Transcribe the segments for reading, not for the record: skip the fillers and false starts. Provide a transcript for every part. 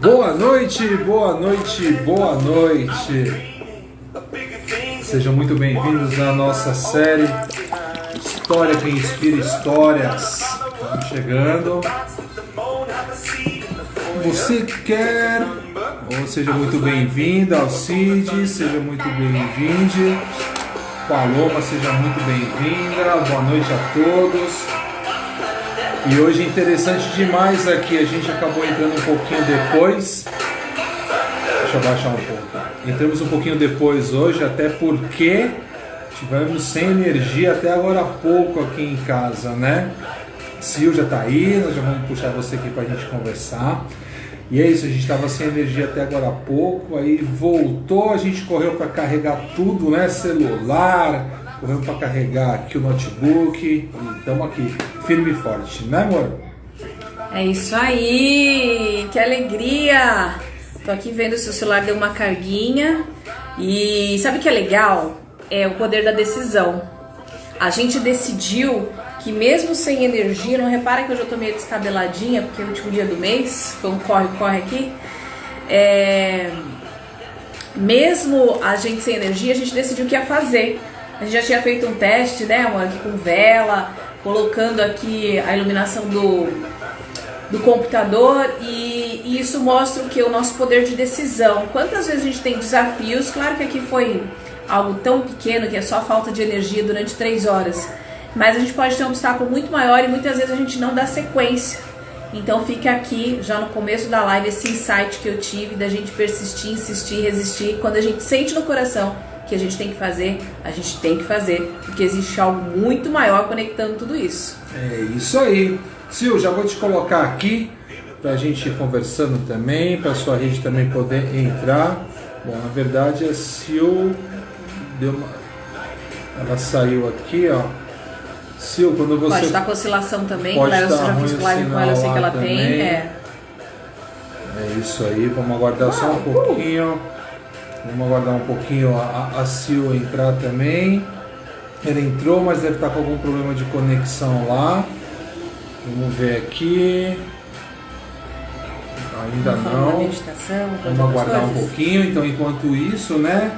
Boa noite, boa noite, boa noite. Sejam muito bem-vindos à nossa série História que Inspira Histórias. Estamos chegando. Você quer? Ou seja muito bem-vinda, Alcide, seja muito bem-vinde. Paloma, seja muito bem-vinda. Boa noite a todos. E hoje é interessante demais aqui, a gente acabou entrando um pouquinho depois. Deixa eu baixar um pouco. Entramos um pouquinho depois hoje, até porque tivemos sem energia até agora há pouco aqui em casa, né? Sil já tá aí, nós já vamos puxar você aqui pra gente conversar. E é isso, a gente estava sem energia até agora há pouco, aí voltou, a gente correu para carregar tudo, né? Celular, correu para carregar aqui o notebook e estamos aqui, firme e forte, né, amor? É isso aí, que alegria! Tô aqui vendo se o celular deu uma carguinha e sabe o que é legal? É o poder da decisão. A gente decidiu que mesmo sem energia, não repara que hoje eu tô meio descabeladinha, porque é o último dia do mês, foi um corre-corre aqui. Mesmo a gente sem energia, a gente decidiu o que ia fazer. A gente já tinha feito um teste, né, amor, aqui com vela, colocando aqui a iluminação do computador e isso mostra o que? O nosso poder de decisão. Quantas vezes a gente tem desafios, claro que aqui foi algo tão pequeno que é só falta de energia durante 3 horas, mas a gente pode ter um obstáculo muito maior e muitas vezes a gente não dá sequência. Então fica aqui, já no começo da live, esse insight que eu tive da gente persistir, insistir, resistir. Quando a gente sente no coração que a gente tem que fazer, a gente tem que fazer, porque existe algo muito maior conectando tudo isso. É isso aí. Sil, já vou te colocar aqui pra gente ir conversando também, pra sua rede também poder entrar. Bom, na verdade a Sil ela saiu aqui, ó. Sil, quando você... Pode estar com oscilação também, pode claro, estar eu já fiz live com ela, eu sei que ela também. tem. É isso aí, vamos aguardar só um pouquinho. Vamos aguardar um pouquinho a Sil entrar também. Ela entrou, mas deve estar com algum problema de conexão lá. Vamos ver aqui. Ainda não. Vamos aguardar um pouquinho. Então, enquanto isso, né?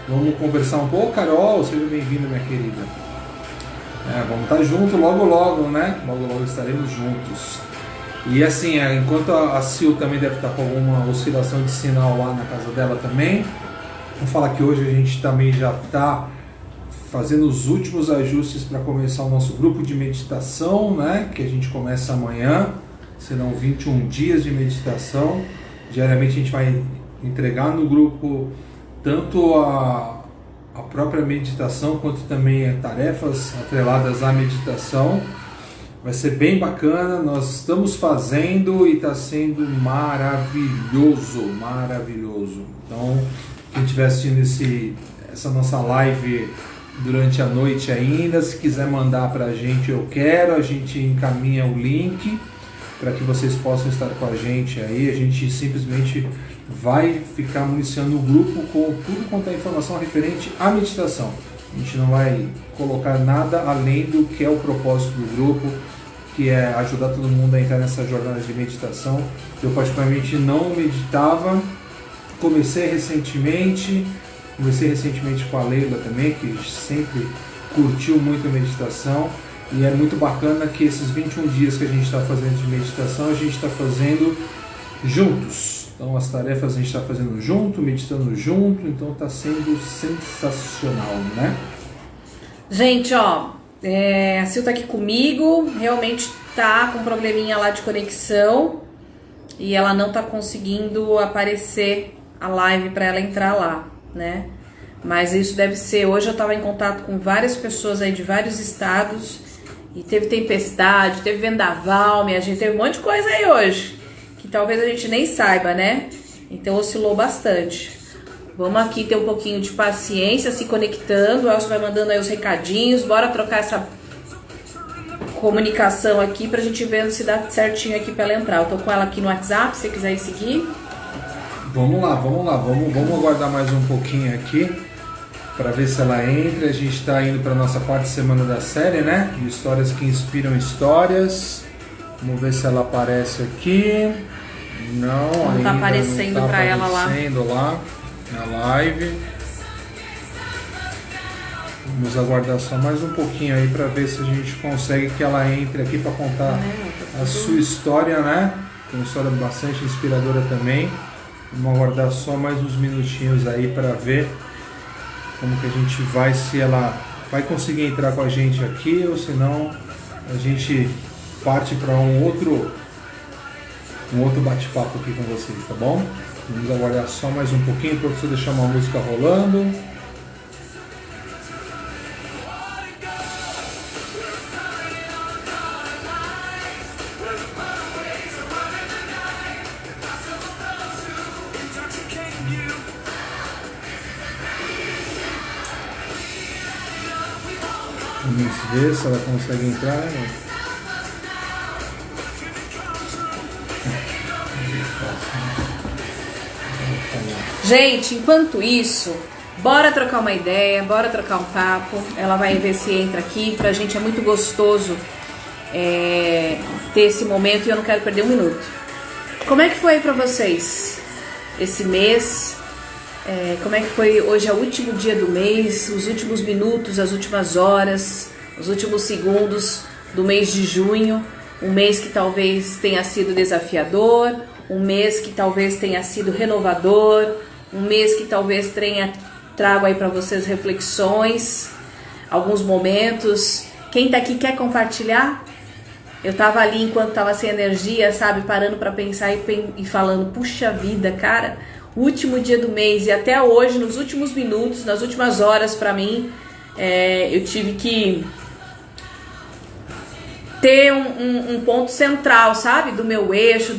Vamos conversar um pouco. Carol, seja bem-vinda, minha querida. Vamos estar juntos logo logo, né? Logo logo estaremos juntos. E assim, enquanto a Sil também deve estar com alguma oscilação de sinal lá na casa dela também. Vou falar que hoje a gente também já está fazendo os últimos ajustes para começar o nosso grupo de meditação, né? Que a gente começa amanhã. Serão 21 dias de meditação. Diariamente a gente vai entregar no grupo tanto a própria meditação quanto também tarefas atreladas à meditação. Vai ser bem bacana, nós estamos fazendo e está sendo maravilhoso, maravilhoso. Então, quem estiver assistindo essa nossa live durante a noite ainda, se quiser mandar para a gente, a gente encaminha o link para que vocês possam estar com a gente aí. A gente simplesmente vai ficar municiando o grupo com tudo quanto é informação referente à meditação. A gente não vai colocar nada além do que é o propósito do grupo, que é ajudar todo mundo a entrar nessa jornada de meditação. Eu particularmente não meditava, comecei recentemente com a Leila também, que sempre curtiu muito a meditação, e é muito bacana que esses 21 dias que a gente está fazendo de meditação, a gente está fazendo juntos. Então as tarefas a gente está fazendo junto, meditando junto, então está sendo sensacional, né? Gente, ó, a Sil tá aqui comigo, realmente tá com um probleminha lá de conexão e ela não tá conseguindo aparecer a live para ela entrar lá, né? Mas isso deve ser, hoje eu tava em contato com várias pessoas aí de vários estados e teve tempestade, teve vendaval, minha gente, teve um monte de coisa aí hoje, que talvez a gente nem saiba, né? Então oscilou bastante. Vamos aqui ter um pouquinho de paciência, se conectando. O Elcio vai mandando aí os recadinhos. Bora trocar essa comunicação aqui pra gente ver se dá certinho aqui pra ela entrar. Eu tô com ela aqui no WhatsApp, se você quiser ir seguir. Vamos lá. Vamos aguardar mais um pouquinho aqui para ver se ela entra. A gente está indo para nossa quarta semana da série, né? De histórias que inspiram histórias. Vamos ver se ela aparece aqui. Não tá aparecendo não tá para ela lá. aparecendo lá na live. Vamos aguardar só mais um pouquinho aí para ver se a gente consegue que ela entre aqui para contar a sua história, né? Tem uma história bastante inspiradora também. Vamos aguardar só mais uns minutinhos aí para ver como que a gente vai, se ela vai conseguir entrar com a gente aqui ou se não a gente parte para um outro bate-papo aqui com vocês, tá bom? Vamos aguardar só mais um pouquinho para você deixar uma música rolando. Vamos ver se ela consegue entrar, né? Gente, enquanto isso, bora trocar uma ideia, bora trocar um papo. Ela vai ver se entra aqui. Pra gente é muito gostoso ter esse momento e eu não quero perder um minuto. Como é que foi pra vocês esse mês? Como é que foi? Hoje é o último dia do mês, os últimos minutos, as últimas horas, os últimos segundos do mês de junho. Um mês que talvez tenha sido desafiador, um mês que talvez tenha sido renovador, um mês que talvez trago aí para vocês reflexões, alguns momentos. Quem tá aqui quer compartilhar? Eu tava ali enquanto tava sem energia, sabe, parando para pensar e falando, puxa vida, cara, último dia do mês e até hoje, nos últimos minutos, nas últimas horas para mim, eu tive que ter um ponto central, sabe, do meu eixo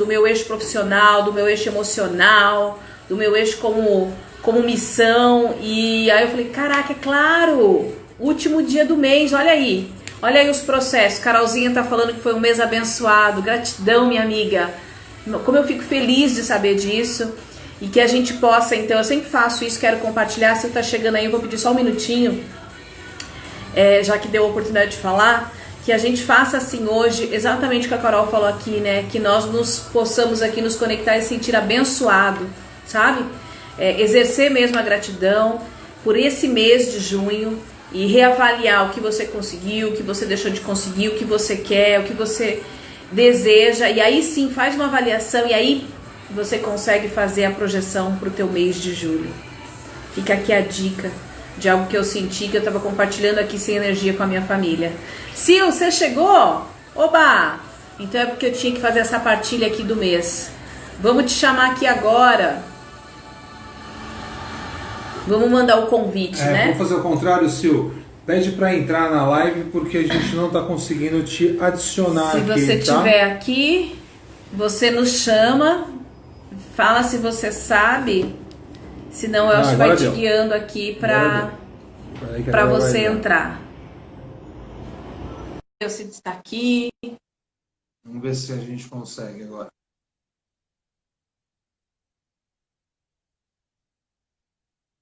profissional, do meu eixo emocional, do meu eixo como missão. E aí eu falei, caraca, é claro, último dia do mês, olha aí os processos. Carolzinha tá falando que foi um mês abençoado, gratidão, minha amiga, como eu fico feliz de saber disso. E que a gente possa, então, eu sempre faço isso, quero compartilhar. Se você tá chegando aí, eu vou pedir só um minutinho, já que deu a oportunidade de falar, que a gente faça assim hoje, exatamente o que a Carol falou aqui, né? Que nós possamos aqui nos conectar e sentir abençoado, sabe? Exercer mesmo a gratidão por esse mês de junho e reavaliar o que você conseguiu, o que você deixou de conseguir, o que você quer, o que você deseja. E aí sim, faz uma avaliação e aí você consegue fazer a projeção para o teu mês de julho. Fica aqui a dica de algo que eu senti, que eu estava compartilhando aqui sem energia com a minha família. Sil, você chegou? Oba! Então é porque eu tinha que fazer essa partilha aqui do mês. Vamos te chamar aqui agora. Vamos mandar o convite, né? Vamos fazer o contrário, Sil. Pede para entrar na live porque a gente não está conseguindo te adicionar aqui, tá? Se você estiver aqui, você nos chama, fala se você sabe, senão o Elcio vai te guiando aqui para você entrar. Elcio está aqui. Vamos ver se a gente consegue agora.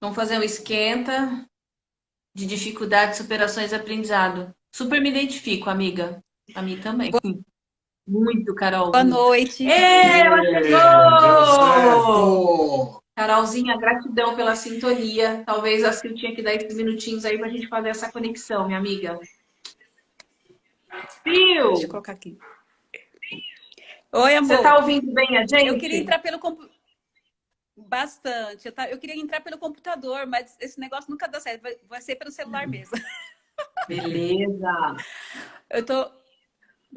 Vamos fazer um esquenta de dificuldade, superações e aprendizado. Super me identifico, amiga. A mim também. Muito, Carol. Boa noite. Ela chegou! Carolzinha, gratidão pela sintonia. Talvez a Sil tinha que dar esses minutinhos aí pra gente fazer essa conexão, minha amiga. Sil! Deixa eu colocar aqui. Oi, amor. Você tá ouvindo bem a gente? Eu queria entrar pelo computador. Bastante. Eu queria entrar pelo computador, mas esse negócio nunca dá certo. Vai ser pelo celular mesmo. Beleza.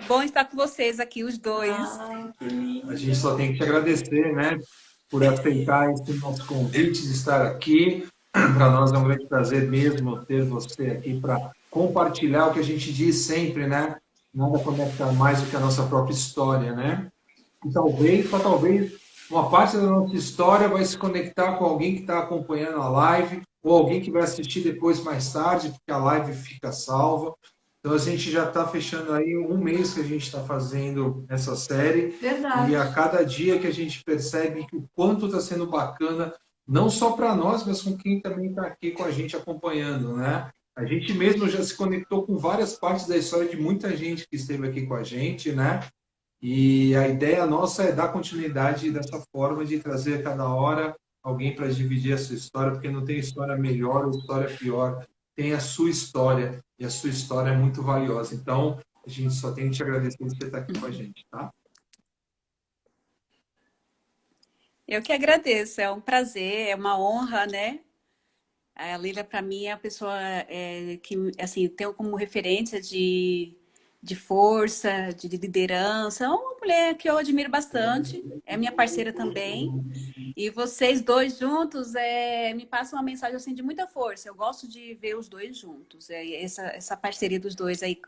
Bom estar com vocês aqui, os dois. A gente só tem que te agradecer, né, por aceitar esse nosso convite de estar aqui. Para nós é um grande prazer mesmo ter você aqui para compartilhar o que a gente diz sempre, né? Nada conecta mais do que a nossa própria história, né? E talvez uma parte da nossa história vai se conectar com alguém que está acompanhando a live ou alguém que vai assistir depois mais tarde, porque a live fica salva. Então a gente já está fechando aí um mês que a gente está fazendo essa série. Verdade. E a cada dia que a gente percebe que o quanto está sendo bacana, não só para nós, mas com quem também está aqui com a gente acompanhando, né? A gente mesmo já se conectou com várias partes da história de muita gente que esteve aqui com a gente, né? E a ideia nossa é dar continuidade dessa forma de trazer a cada hora alguém para dividir a sua história, porque não tem história melhor ou história pior, tem a sua história, e a sua história é muito valiosa. Então, a gente só tem que te agradecer por você estar aqui com a gente, tá? Eu que agradeço, é um prazer, é uma honra, né? A Leila, para mim, é a pessoa que, assim, tenho como referência de força, de liderança. É uma mulher que eu admiro bastante, é minha parceira também. E vocês dois juntos me passam uma mensagem assim, de muita força. Eu gosto de ver os dois juntos. Essa parceria dos dois aí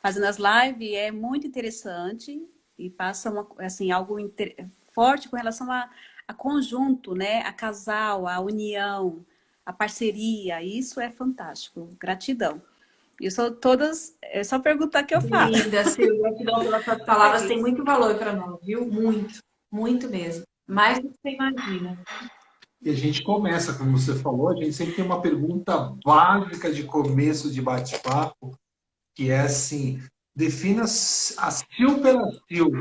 fazendo as lives é muito interessante e passa assim, algo forte com relação a conjunto, né? A casal, a união, a parceria. Isso é fantástico. Gratidão. E eu sou todas. É só perguntar que eu faço. Linda, Silvia, gratidão pelas suas palavras, tem muito valor para nós, viu? Muito, muito mesmo. Mais do que você imagina. E a gente começa, como você falou, a gente sempre tem uma pergunta básica de começo de bate-papo, que é assim, defina a Sil pela Sil.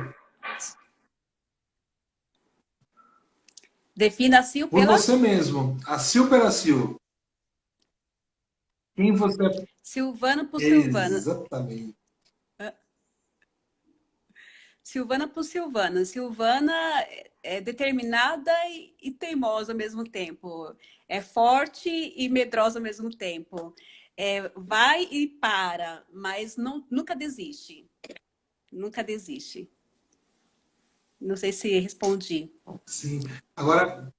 Defina a Sil Por pela... você mesmo, a Sil pela Sil. Quem você é? Silvana por Silvana. Exatamente. Silvana por Silvana. Silvana é determinada e teimosa ao mesmo tempo. É forte e medrosa ao mesmo tempo. Vai e para, mas nunca desiste. Nunca desiste. Não sei se respondi. Sim. Agora,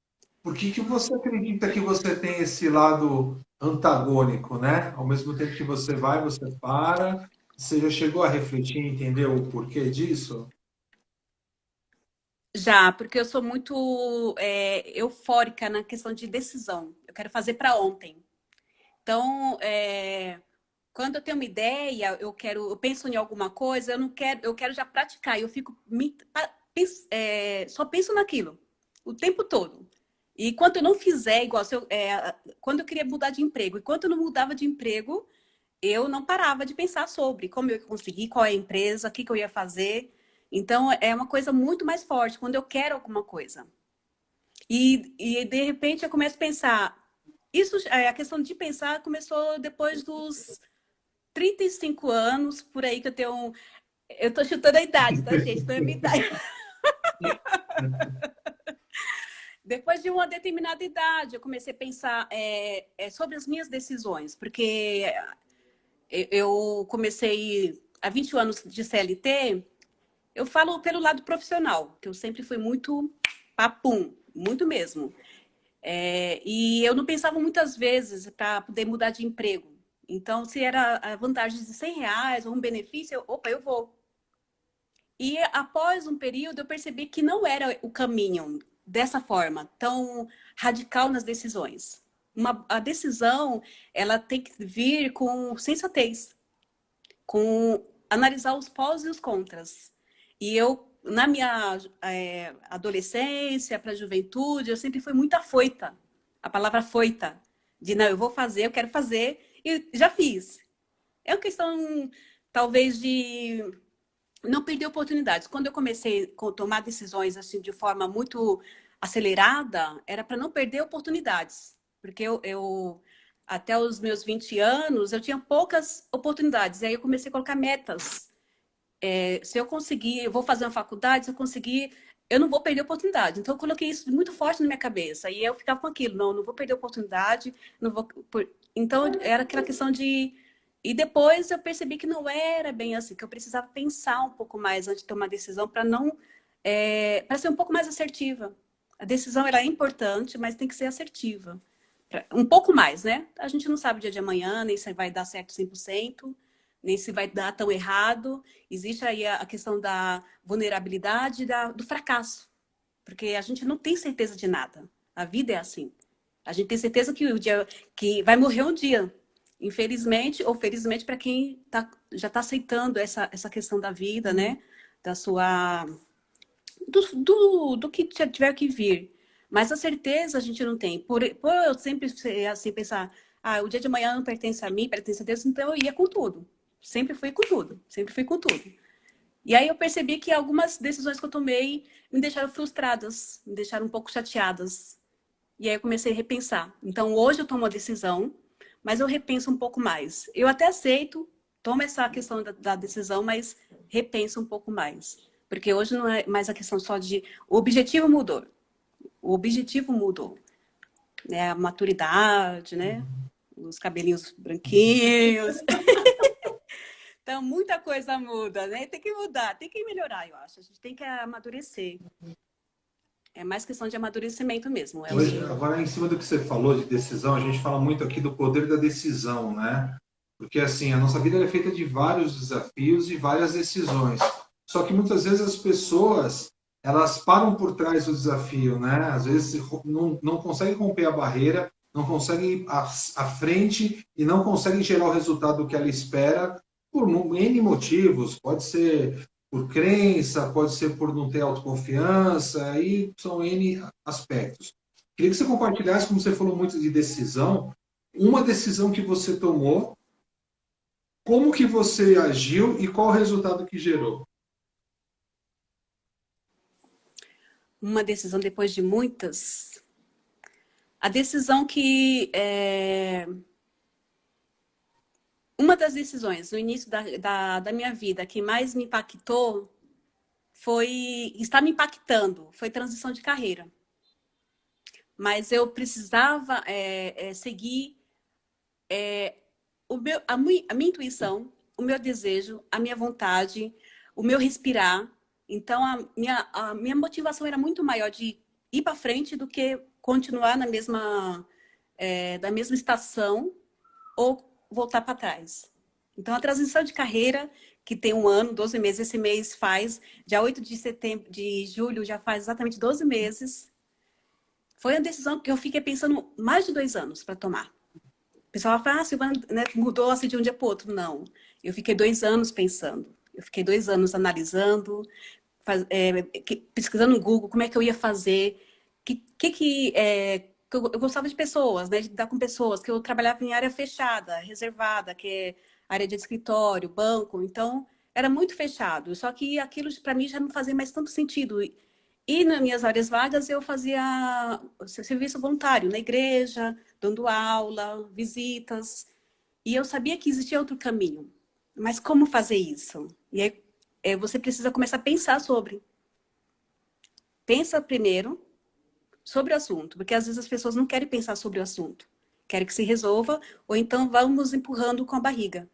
por que você acredita que você tem esse lado antagônico, né? Ao mesmo tempo que você vai, você para. Você já chegou a refletir e entender o porquê disso? Já, porque eu sou muito eufórica na questão de decisão. Eu quero fazer para ontem. Então, quando eu tenho uma ideia, eu penso em alguma coisa, eu quero já praticar. Eu fico só penso naquilo o tempo todo. E enquanto eu não fizer igual, quando eu queria mudar de emprego, enquanto eu não mudava de emprego, eu não parava de pensar sobre como eu ia conseguir, qual é a empresa, o que eu ia fazer. Então, é uma coisa muito mais forte quando eu quero alguma coisa. E de repente, eu começo a pensar. A questão de pensar começou depois dos 35 anos, por aí que eu tenho. Eu tô chutando a idade, tá, gente? Não é a minha idade. Depois de uma determinada idade, eu comecei a pensar sobre as minhas decisões, porque eu comecei há 20 anos de CLT. Eu falo pelo lado profissional, que eu sempre fui muito papum, muito mesmo. E eu não pensava muitas vezes para poder mudar de emprego. Então, se era a vantagem de R$ 100 ou um benefício, eu vou. E após um período, eu percebi que não era o caminho dessa forma, tão radical nas decisões. A decisão, ela tem que vir com sensatez, com analisar os pós e os contras. E eu, na minha adolescência, para a juventude, eu sempre fui muito afoita. A palavra afoita. De, não, eu vou fazer, eu quero fazer, e já fiz. É uma questão, talvez, de não perder oportunidades. Quando eu comecei a tomar decisões assim de forma muito acelerada, era para não perder oportunidades. Porque até os meus 20 anos, eu tinha poucas oportunidades. E aí eu comecei a colocar metas. Se eu conseguir, eu vou fazer uma faculdade, se eu conseguir, eu não vou perder oportunidade. Então, eu coloquei isso muito forte na minha cabeça. E eu ficava com aquilo, não vou perder oportunidade, não vou... Então, era aquela questão de... E depois eu percebi que não era bem assim, que eu precisava pensar um pouco mais antes de tomar decisão para não... para ser um pouco mais assertiva. A decisão, ela é importante, mas tem que ser assertiva. Um pouco mais, né? A gente não sabe o dia de amanhã, nem se vai dar certo 100%. Nem se vai dar tão errado. Existe aí a questão da vulnerabilidade, do fracasso. Porque a gente não tem certeza de nada. A vida é assim. A gente tem certeza que vai morrer um dia. Infelizmente ou felizmente para quem já está aceitando essa questão da vida, né? Da sua... Do que tiver que vir. Mas a certeza a gente não tem. Por eu sempre assim, pensar, o dia de amanhã não pertence a mim, pertence a Deus, então eu ia com tudo. Sempre fui com tudo, sempre fui com tudo. E aí eu percebi que algumas decisões que eu tomei me deixaram frustradas, me deixaram um pouco chateadas. E aí eu comecei a repensar. Então hoje eu tomo uma decisão, mas eu repenso um pouco mais. Eu até aceito, tomo essa questão da decisão, mas repenso um pouco mais. Porque hoje não é mais a questão só de... O objetivo mudou. O objetivo mudou. Né? A maturidade, né? Os cabelinhos branquinhos. Então, muita coisa muda, né? Tem que mudar, tem que melhorar, eu acho. A gente tem que amadurecer. É mais questão de amadurecimento mesmo. Hoje, agora, em cima do que você falou de decisão, a gente fala muito aqui do poder da decisão, né? Porque, assim, a nossa vida é feita de vários desafios e várias decisões. Só que, muitas vezes, as pessoas, elas param por trás do desafio, né? Às vezes, não conseguem romper a barreira, não conseguem ir à frente e não conseguem gerar o resultado que ela espera por N motivos. Pode ser por crença, pode ser por não ter autoconfiança, aí são N aspectos. Queria que você compartilhasse, como você falou muito de decisão, uma decisão que você tomou, como que você agiu e qual o resultado que gerou. Uma decisão depois de muitas. A decisão que... Uma das decisões no início da minha vida que mais me impactou está me impactando, foi transição de carreira. Mas eu precisava seguir a minha intuição, o meu desejo, a minha vontade, o meu respirar. Então, a minha motivação era muito maior de ir para frente do que continuar na mesma estação ou voltar para trás. Então, a transição de carreira, que tem 1 ano, 12 meses, esse mês faz, dia 8 de julho, já faz exatamente 12 meses, foi uma decisão que eu fiquei pensando mais de 2 anos para tomar. O pessoal fala, Silvana, né, mudou assim de um dia para o outro. Não, eu fiquei 2 anos pensando, eu fiquei 2 anos analisando, pesquisando no Google como é que eu ia fazer, eu gostava de pessoas, né, de lidar com pessoas, que eu trabalhava em área fechada, reservada, que é área de escritório, banco, então era muito fechado, só que aquilo para mim já não fazia mais tanto sentido. E nas minhas áreas vagas eu fazia serviço voluntário na igreja, dando aula, visitas, e eu sabia que existia outro caminho. Mas como fazer isso? E aí você precisa começar a pensar sobre. Pensa primeiro sobre o assunto, porque às vezes as pessoas não querem pensar sobre o assunto, querem que se resolva, ou então vamos empurrando com a barriga.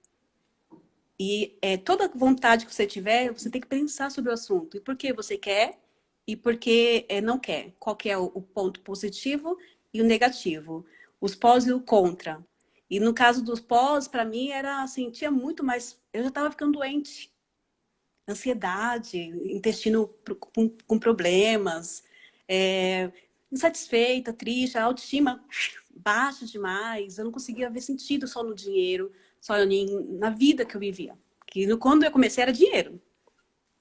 E toda vontade que você tiver, você tem que pensar sobre o assunto. E por que você quer e por que não quer. Qual que é o ponto positivo e o negativo. Os pós e o contra. E no caso dos pós, para mim, era assim, tinha muito mais... Eu já estava ficando doente. Ansiedade, intestino com problemas, insatisfeita, triste, a autoestima baixa demais. Eu não conseguia ver sentido só no dinheiro, só na vida que eu vivia. Quando eu comecei era dinheiro.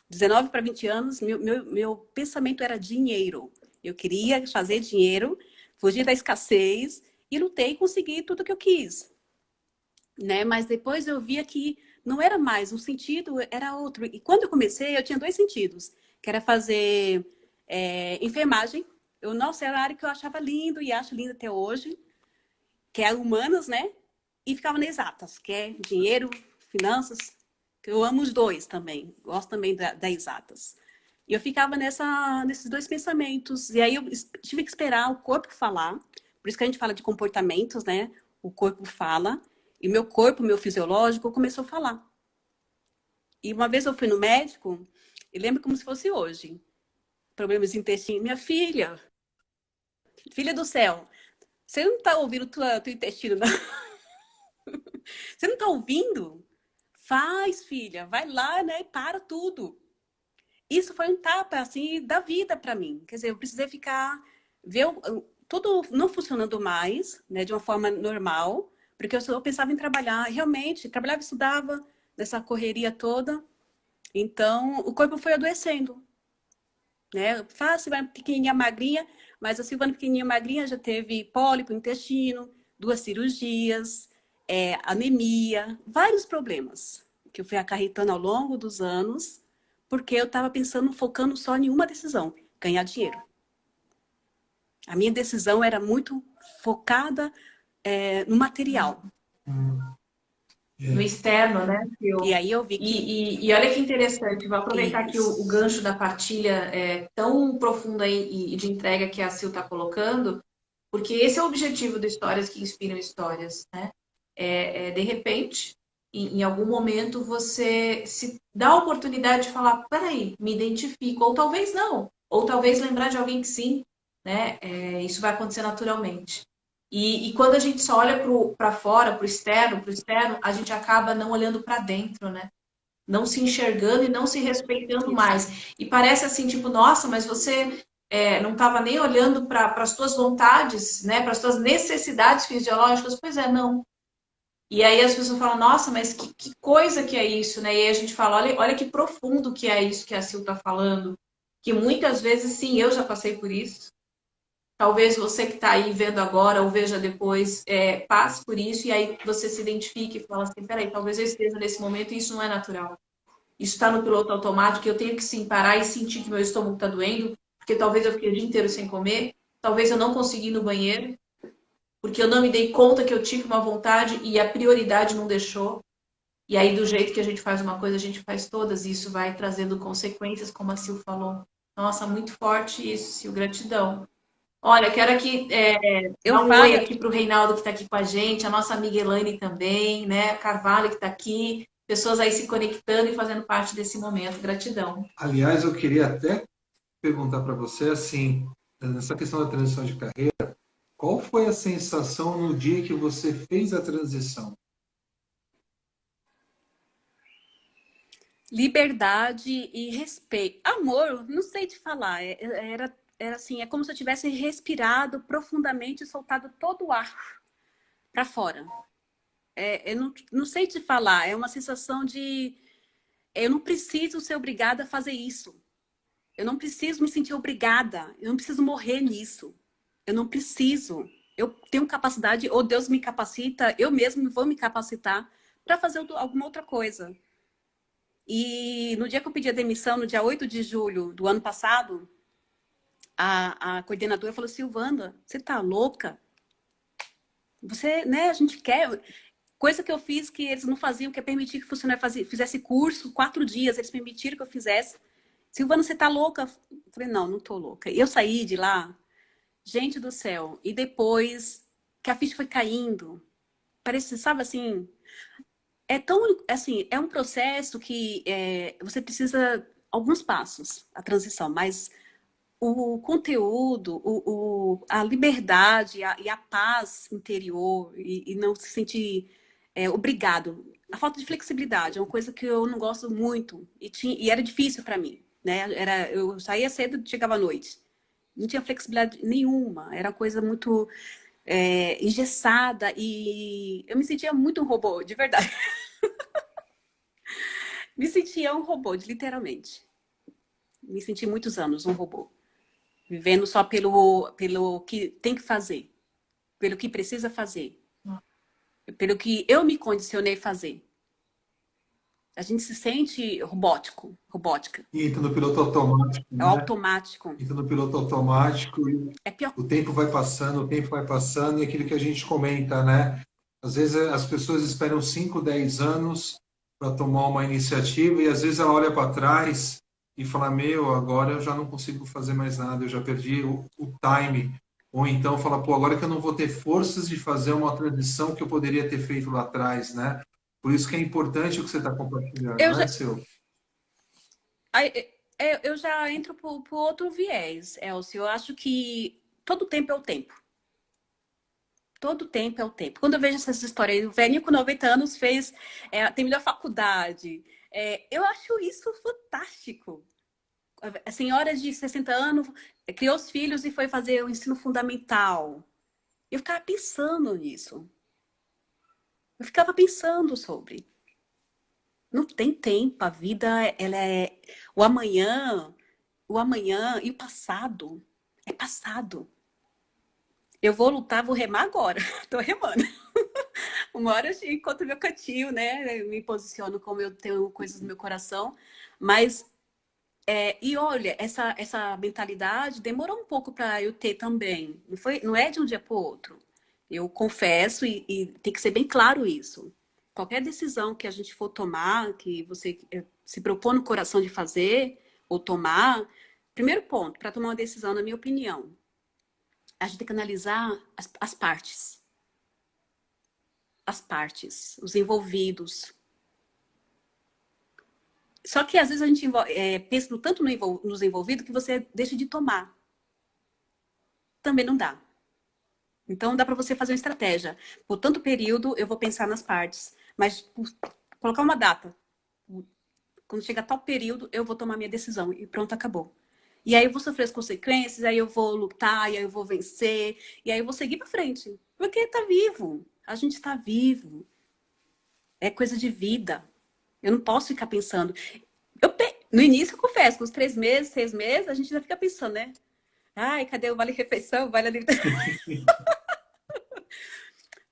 19 para 20 anos, meu pensamento era dinheiro. Eu queria fazer dinheiro, fugir da escassez e lutei e consegui tudo que eu quis. Né? Mas depois eu via que não era mais, o sentido era outro. E quando eu comecei, eu tinha 2 sentidos, que era fazer enfermagem. Nossa, era a área que eu achava lindo e acho linda até hoje, que é humanas, né? E ficava nas exatas, que é dinheiro, finanças, que eu amo os 2 também, gosto também das exatas. E eu ficava nesses 2 pensamentos, e aí eu tive que esperar o corpo falar, por isso que a gente fala de comportamentos, né? O corpo fala, e meu corpo, meu fisiológico, começou a falar. E uma vez eu fui no médico, e lembro como se fosse hoje, problemas de intestino, minha filha do céu, você não tá ouvindo o teu intestino, não? Você não tá ouvindo? Faz, filha, vai lá, né? Para tudo. Isso foi um tapa, assim, da vida para mim. Quer dizer, eu precisei ver tudo não funcionando mais, né? De uma forma normal, porque eu pensava em trabalhar, realmente, trabalhava e estudava, nessa correria toda. Então, o corpo foi adoecendo. Né? Fácil, pequenininha, magrinha, mas a Silvana pequenininha, magrinha já teve pólipo no intestino, 2 cirurgias, anemia, vários problemas que eu fui acarretando ao longo dos anos, porque eu estava pensando, focando só em uma decisão, ganhar dinheiro. A minha decisão era muito focada no material. No externo, né? E aí eu vi que... E olha que interessante, vou aproveitar aqui Isso. o gancho da partilha tão profunda aí e de entrega que a Sil está colocando, porque esse é o objetivo do Histórias que Inspiram Histórias, né? De repente, em algum momento, você se dá a oportunidade de falar, peraí, me identifico, ou talvez não, ou talvez lembrar de alguém que sim, né? Isso vai acontecer naturalmente. E quando a gente só olha para fora, para o externo, a gente acaba não olhando para dentro, né? Não se enxergando e não se respeitando Isso. mais. E parece assim, tipo, nossa, mas você não estava nem olhando para as suas vontades, né? Para as suas necessidades fisiológicas. Pois é, não. E aí as pessoas falam, nossa, mas que coisa que é isso, né? E aí a gente fala, olha que profundo que é isso que a Sil está falando. Que muitas vezes, sim, eu já passei por isso. Talvez você que está aí vendo agora ou veja depois, passe por isso e aí você se identifique e fala assim, peraí, talvez eu esteja nesse momento e isso não é natural. Isso está no piloto automático, eu tenho que sim parar e sentir que meu estômago está doendo, porque talvez eu fiquei o dia inteiro sem comer, talvez eu não consegui ir no banheiro, porque eu não me dei conta que eu tive uma vontade e a prioridade não deixou. E aí, do jeito que a gente faz uma coisa, a gente faz todas, e isso vai trazendo consequências, como a Sil falou. Nossa, muito forte isso, Sil, gratidão. Olha, quero aqui Eu dar um oi falo... aqui para o Reinaldo que está aqui com a gente, a nossa amiga Elaine também, né? A Carvalho que está aqui, pessoas aí se conectando e fazendo parte desse momento. Gratidão. Aliás, eu queria até perguntar para você, assim, nessa questão da transição de carreira, qual foi a sensação no dia que você fez a transição? Liberdade e respeito. Amor, não sei te falar. Era assim, é como se eu tivesse respirado profundamente e soltado todo o ar para fora. Eu não sei te falar. É uma sensação de eu não preciso ser obrigada a fazer isso. Eu não preciso me sentir obrigada. Eu não preciso morrer nisso. Eu não preciso. Eu tenho capacidade, ou Deus me capacita, eu mesmo vou me capacitar para fazer alguma outra coisa. E no dia que eu pedi a demissão, no dia 8 de julho do ano passado, a coordenadora falou, Silvana, você tá louca? Você, né, a gente quer... Coisa que eu fiz que eles não faziam, que é permitir que o funcionário fizesse curso, 4 dias, eles permitiram que eu fizesse. Silvana, você tá louca? Eu falei, não tô louca. E eu saí de lá, gente do céu, e depois que a ficha foi caindo, parece, sabe assim... É tão, assim, é um processo que você precisa alguns passos, a transição, mas o conteúdo, a liberdade e a paz interior e não se sentir obrigado. A falta de flexibilidade é uma coisa que eu não gosto muito e era difícil para mim, né? Eu saía cedo e chegava à noite. Não tinha flexibilidade nenhuma, era uma coisa muito engessada e eu me sentia muito um robô, de verdade. Me sentia um robô, literalmente. Me senti muitos anos um robô. Vivendo só pelo que tem que fazer. Pelo que precisa fazer. Pelo que eu me condicionei a fazer. A gente se sente robótica. E entra no piloto automático, É o né? automático. Entra no piloto automático e É pior. o tempo vai passando, e aquilo que a gente comenta, né? Às vezes as pessoas esperam 5, 10 anos para tomar uma iniciativa e às vezes ela olha para trás e fala, meu, agora eu já não consigo fazer mais nada, eu já perdi o time. Ou então fala, pô, agora que eu não vou ter forças de fazer uma transição que eu poderia ter feito lá atrás, né? Por isso que é importante o que você está compartilhando, Eu né, já, Seu? eu já entro pro outro viés, Elcio. Eu acho que todo tempo é o tempo. Todo tempo é o tempo. Quando eu vejo essas histórias, o velhinho com 90 anos terminou a faculdade. Eu acho isso fantástico. A senhora de 60 anos criou os filhos e foi fazer o ensino fundamental. Eu ficava pensando nisso. Eu ficava pensando sobre. Não tem tempo. A vida, ela é... O amanhã e o passado. É passado. Eu vou lutar, vou remar agora. Tô remando. Uma hora eu encontro meu cantinho, né? Eu me posiciono como eu tenho coisas no meu coração. Mas E olha, essa mentalidade demorou um pouco para eu ter também. Não é de um dia para o outro. Eu confesso e tem que ser bem claro isso. Qualquer decisão que a gente for tomar, que você se propõe no coração de fazer ou tomar, primeiro ponto, para tomar uma decisão, na minha opinião, a gente tem que analisar as partes. As partes, os envolvidos. Só que às vezes a gente pensa tanto nos envolvidos que você deixa de tomar. Também não dá. Então dá para você fazer uma estratégia. Por tanto período eu vou pensar nas partes, mas colocar uma data. Quando chegar tal período eu vou tomar minha decisão e pronto, acabou. E aí eu vou sofrer as consequências, aí eu vou lutar, e aí eu vou vencer, e aí eu vou seguir para frente. Porque tá vivo. A gente está vivo. É coisa de vida. Eu não posso ficar pensando. No início, eu confesso, com os 3 meses, 6 meses, a gente já fica pensando, né? Ai, cadê o vale-refeição?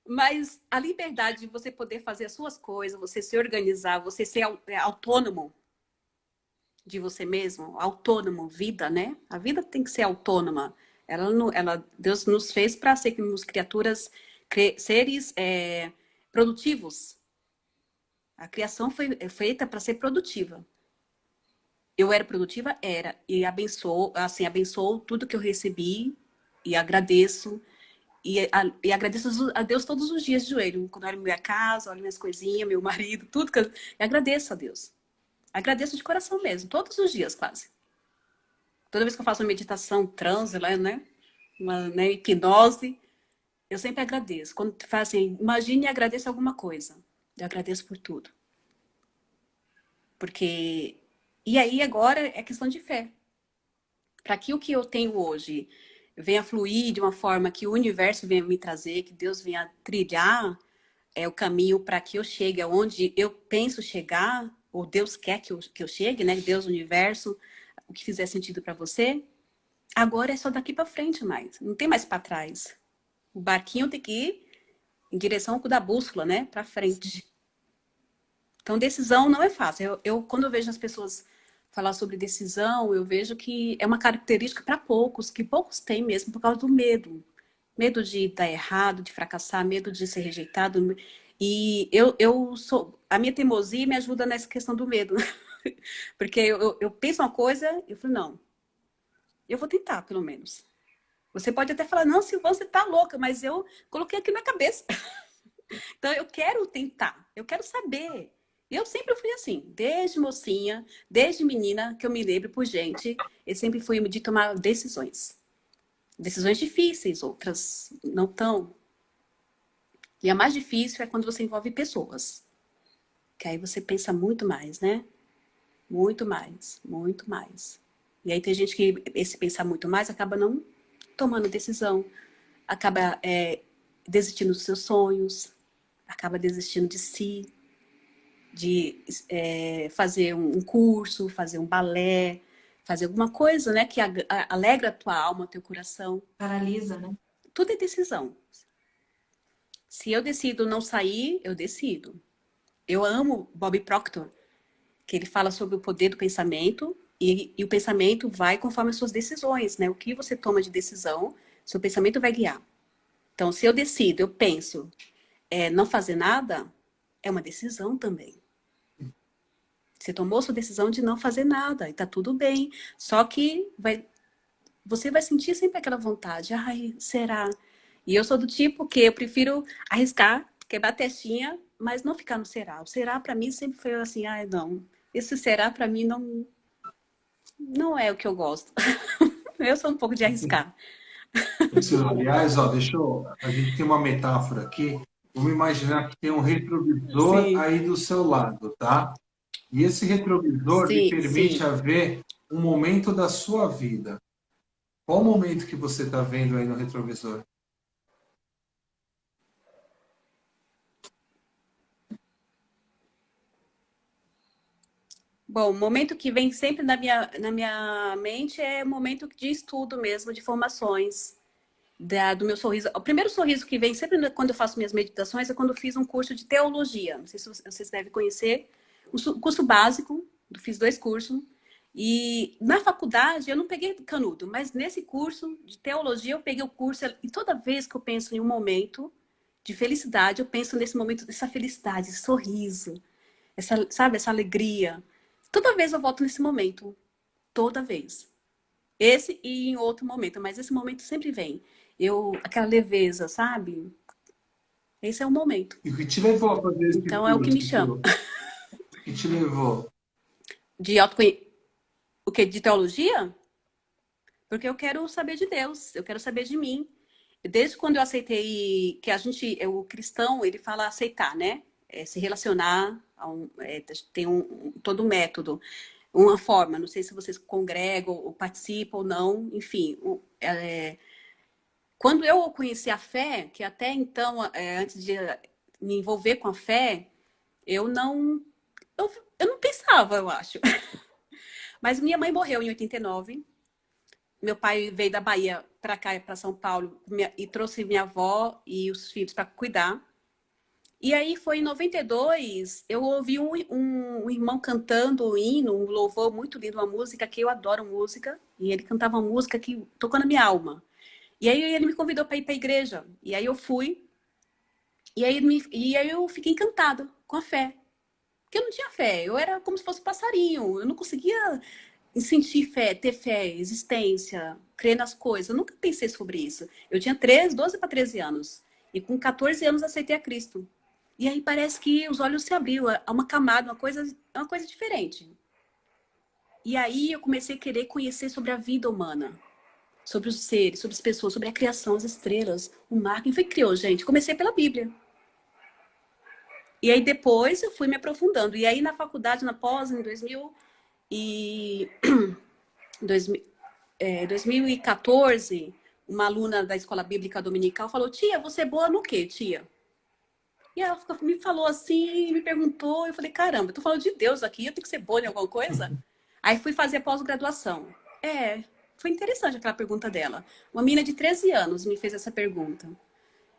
Mas a liberdade de você poder fazer as suas coisas, você se organizar, você ser autônomo de você mesmo, autônomo, vida, né? A vida tem que ser autônoma. Deus nos fez para sermos criaturas, seres produtivos. A criação foi feita para ser produtiva. Eu era produtiva? Era. E abençoo tudo que eu recebi e agradeço. E agradeço a Deus todos os dias de joelho. Quando eu olho minha casa, olho minhas coisinhas, meu marido, tudo. Eu agradeço a Deus. Agradeço de coração mesmo, todos os dias quase. Toda vez que eu faço uma meditação, transe, né? Uma hipnose, eu sempre agradeço. Quando faz assim, imagine e agradeça alguma coisa. Eu agradeço por tudo. Porque... E aí agora é questão de fé. Para que o que eu tenho hoje venha fluir de uma forma que o universo venha me trazer, que Deus venha trilhar o caminho para que eu chegue aonde eu penso chegar, ou Deus quer que eu chegue, né? Deus, universo, o que fizer sentido para você. Agora é só daqui para frente mais. Não tem mais para trás. O barquinho tem que ir em direção da bússola, né? Para frente. Então, decisão não é fácil. Quando eu vejo as pessoas falar sobre decisão, eu vejo que é uma característica para poucos, que poucos têm mesmo por causa do medo. Medo de dar errado, de fracassar, medo de ser rejeitado. E a minha teimosia me ajuda nessa questão do medo. Porque eu penso uma coisa e eu falo, não, eu vou tentar, pelo menos. Você pode até falar, não, Silvana, você tá louca, mas eu coloquei aqui na cabeça. Então, eu quero tentar, eu quero saber. Eu sempre fui assim, desde mocinha, desde menina, que eu me lembro por gente, eu sempre fui de tomar decisões. Decisões difíceis, outras não tão. E a mais difícil é quando você envolve pessoas. Que aí você pensa muito mais, né? Muito mais, muito mais. E aí tem gente que esse pensar muito mais acaba não tomando decisão, acaba desistindo dos seus sonhos, acaba desistindo de si, de fazer um curso, fazer um balé, fazer alguma coisa, né, que alegra a tua alma, teu coração. Paralisa, né? Tudo é decisão. Se eu decido não sair, eu decido. Eu amo Bob Proctor, que ele fala sobre o poder do pensamento e o pensamento vai conforme as suas decisões, né? O que você toma de decisão, seu pensamento vai guiar. Então, se eu decido, eu penso não fazer nada, é uma decisão também. Você tomou sua decisão de não fazer nada e tá tudo bem. Só que você vai sentir sempre aquela vontade. Ai, será? E eu sou do tipo que eu prefiro arriscar, quebrar a testinha, mas não ficar no será. O será para mim sempre foi assim, ai, não. Esse será para mim não é o que eu gosto. Eu sou um pouco de arriscar. Aliás, ó, a gente tem uma metáfora aqui. Vamos imaginar que tem um retrovisor Sim. aí do seu lado, tá? E esse retrovisor lhe permite ver um momento da sua vida. Qual o momento que você está vendo aí no retrovisor? Bom, o momento que vem sempre na minha mente é o momento de estudo mesmo, de formações. Do meu sorriso. O primeiro sorriso que vem sempre quando eu faço minhas meditações é quando eu fiz um curso de teologia. Não sei se vocês devem conhecer. Um curso básico, fiz 2 cursos. E na faculdade eu não peguei canudo, mas nesse curso de teologia eu peguei o curso e toda vez que eu penso em um momento de felicidade, eu penso nesse momento dessa felicidade, esse sorriso, essa, sabe, essa alegria. Toda vez eu volto nesse momento, toda vez. Esse e em outro momento, mas esse momento sempre vem. Aquela leveza, sabe? Esse é o momento. E o que te levou a fazer esse Então é o que me chama. O que te levou? De autoconhecimento. O que? De teologia? Porque eu quero saber de Deus, eu quero saber de mim. Desde quando eu aceitei, que o cristão, ele fala aceitar, né? Se relacionar, tem todo um método, uma forma. Não sei se vocês congregam ou participam ou não, enfim. Quando eu conheci a fé, que até então, antes de me envolver com a fé, eu não pensava, eu acho. Mas minha mãe morreu em 89. Meu pai veio da Bahia para cá, para São Paulo, e trouxe minha avó e os filhos para cuidar. E aí foi em 92, eu ouvi um irmão cantando um hino, um louvor muito lindo, uma música que eu adoro música, e ele cantava uma música que tocou na minha alma. E aí ele me convidou para ir para a igreja. E aí eu fui, e aí eu fiquei encantada com a fé. Porque eu não tinha fé, eu era como se fosse um passarinho, eu não conseguia sentir fé, ter fé, existência, crer nas coisas. Eu nunca pensei sobre isso. Eu tinha 12 para 13 anos. E com 14 anos aceitei a Cristo. E aí parece que os olhos se abriu, é uma camada, uma coisa diferente. E aí eu comecei a querer conhecer sobre a vida humana, sobre os seres, sobre as pessoas, sobre a criação, as estrelas, o mar. Quem foi que criou, gente? Comecei pela Bíblia. E aí depois eu fui me aprofundando. E aí na faculdade, na pós, em 2014, uma aluna da escola bíblica dominical falou: tia, você é boa no quê, tia? E ela me falou assim, me perguntou, eu falei: caramba, eu tô falando de Deus aqui, eu tenho que ser boa em alguma coisa? Aí fui fazer a pós-graduação. Foi interessante aquela pergunta dela. Uma menina de 13 anos me fez essa pergunta.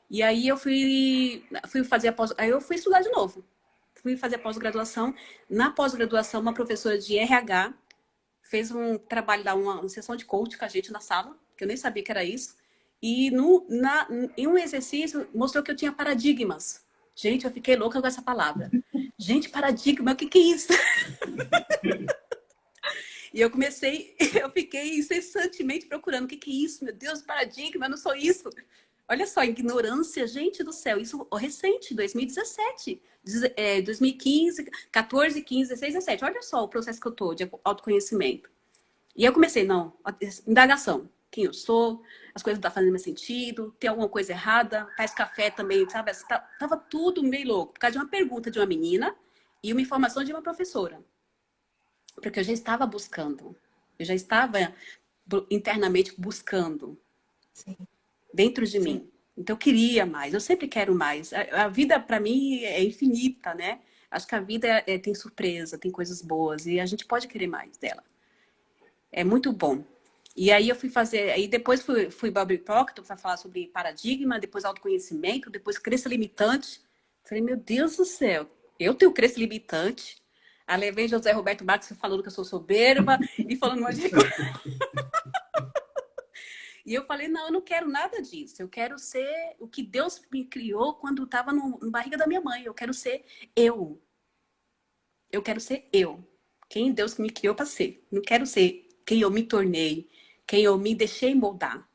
E aí eu fui fazer aí eu fui estudar de novo. Fui fazer a pós-graduação. Na pós-graduação, uma professora de RH fez um trabalho, uma sessão de coach com a gente na sala, que eu nem sabia que era isso. E em um exercício, mostrou que eu tinha paradigmas. Gente, eu fiquei louca com essa palavra. Gente, paradigma, o que é isso? E eu fiquei incessantemente procurando o que é isso, meu Deus, paradigma, eu não sou isso. Olha só, ignorância, gente do céu, isso recente, 2017, 2015, 14, 15, 16, 17. Olha só o processo que eu tô de autoconhecimento. E eu comecei, indagação. Quem eu sou, as coisas não estão fazendo mais sentido, tem alguma coisa errada, faz café também, sabe? Tava tudo meio louco, por causa de uma pergunta de uma menina e uma informação de uma professora. Porque eu já estava buscando, eu já estava internamente buscando. Sim. Dentro de mim. Então eu queria mais, eu sempre quero mais. A vida para mim é infinita, né? Acho que a vida tem surpresa, tem coisas boas e a gente pode querer mais dela. É muito bom. E aí eu fui fazer, aí depois fui Bobby Proctor para falar sobre paradigma, depois autoconhecimento, depois crença limitante. Falei, meu Deus do céu, eu tenho crença limitante. Aí levei José Roberto Marques falando que eu sou soberba e falando um monte de coisa. E eu falei, não, eu não quero nada disso. Eu quero ser o que Deus me criou quando estava no barriga da minha mãe. Eu quero ser eu. Eu quero ser eu. Quem Deus me criou para ser. Não quero ser quem eu me tornei, quem eu me deixei moldar.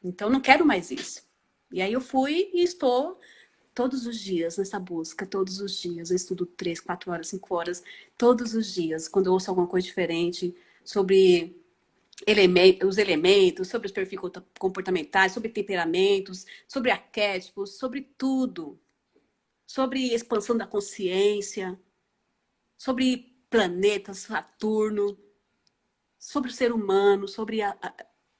Então, não quero mais isso. E aí eu fui e estou todos os dias nessa busca, todos os dias. Eu estudo 3, 4 horas, 5 horas, todos os dias. Quando eu ouço alguma coisa diferente sobre os elementos, sobre os perfis comportamentais, sobre temperamentos, sobre arquétipos, sobre tudo. Sobre expansão da consciência, sobre planetas, Saturno, sobre o ser humano, sobre a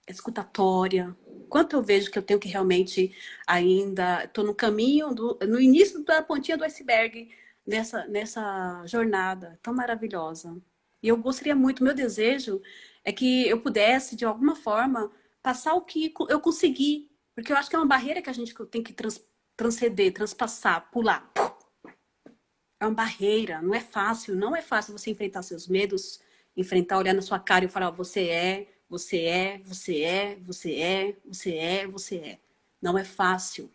escutatória. Quanto eu vejo que eu tenho que realmente ainda... Estou no caminho, no início da pontinha do iceberg, nessa jornada tão maravilhosa. E eu gostaria muito, meu desejo é que eu pudesse, de alguma forma, passar o que eu consegui. Porque eu acho que é uma barreira que a gente tem que transcender, transpassar, pular. é uma barreira, não é fácil. Não é fácil você enfrentar seus medos, enfrentar, olhar na sua cara e falar, você é, você é, você é, você é, você é, você é. Não é fácil.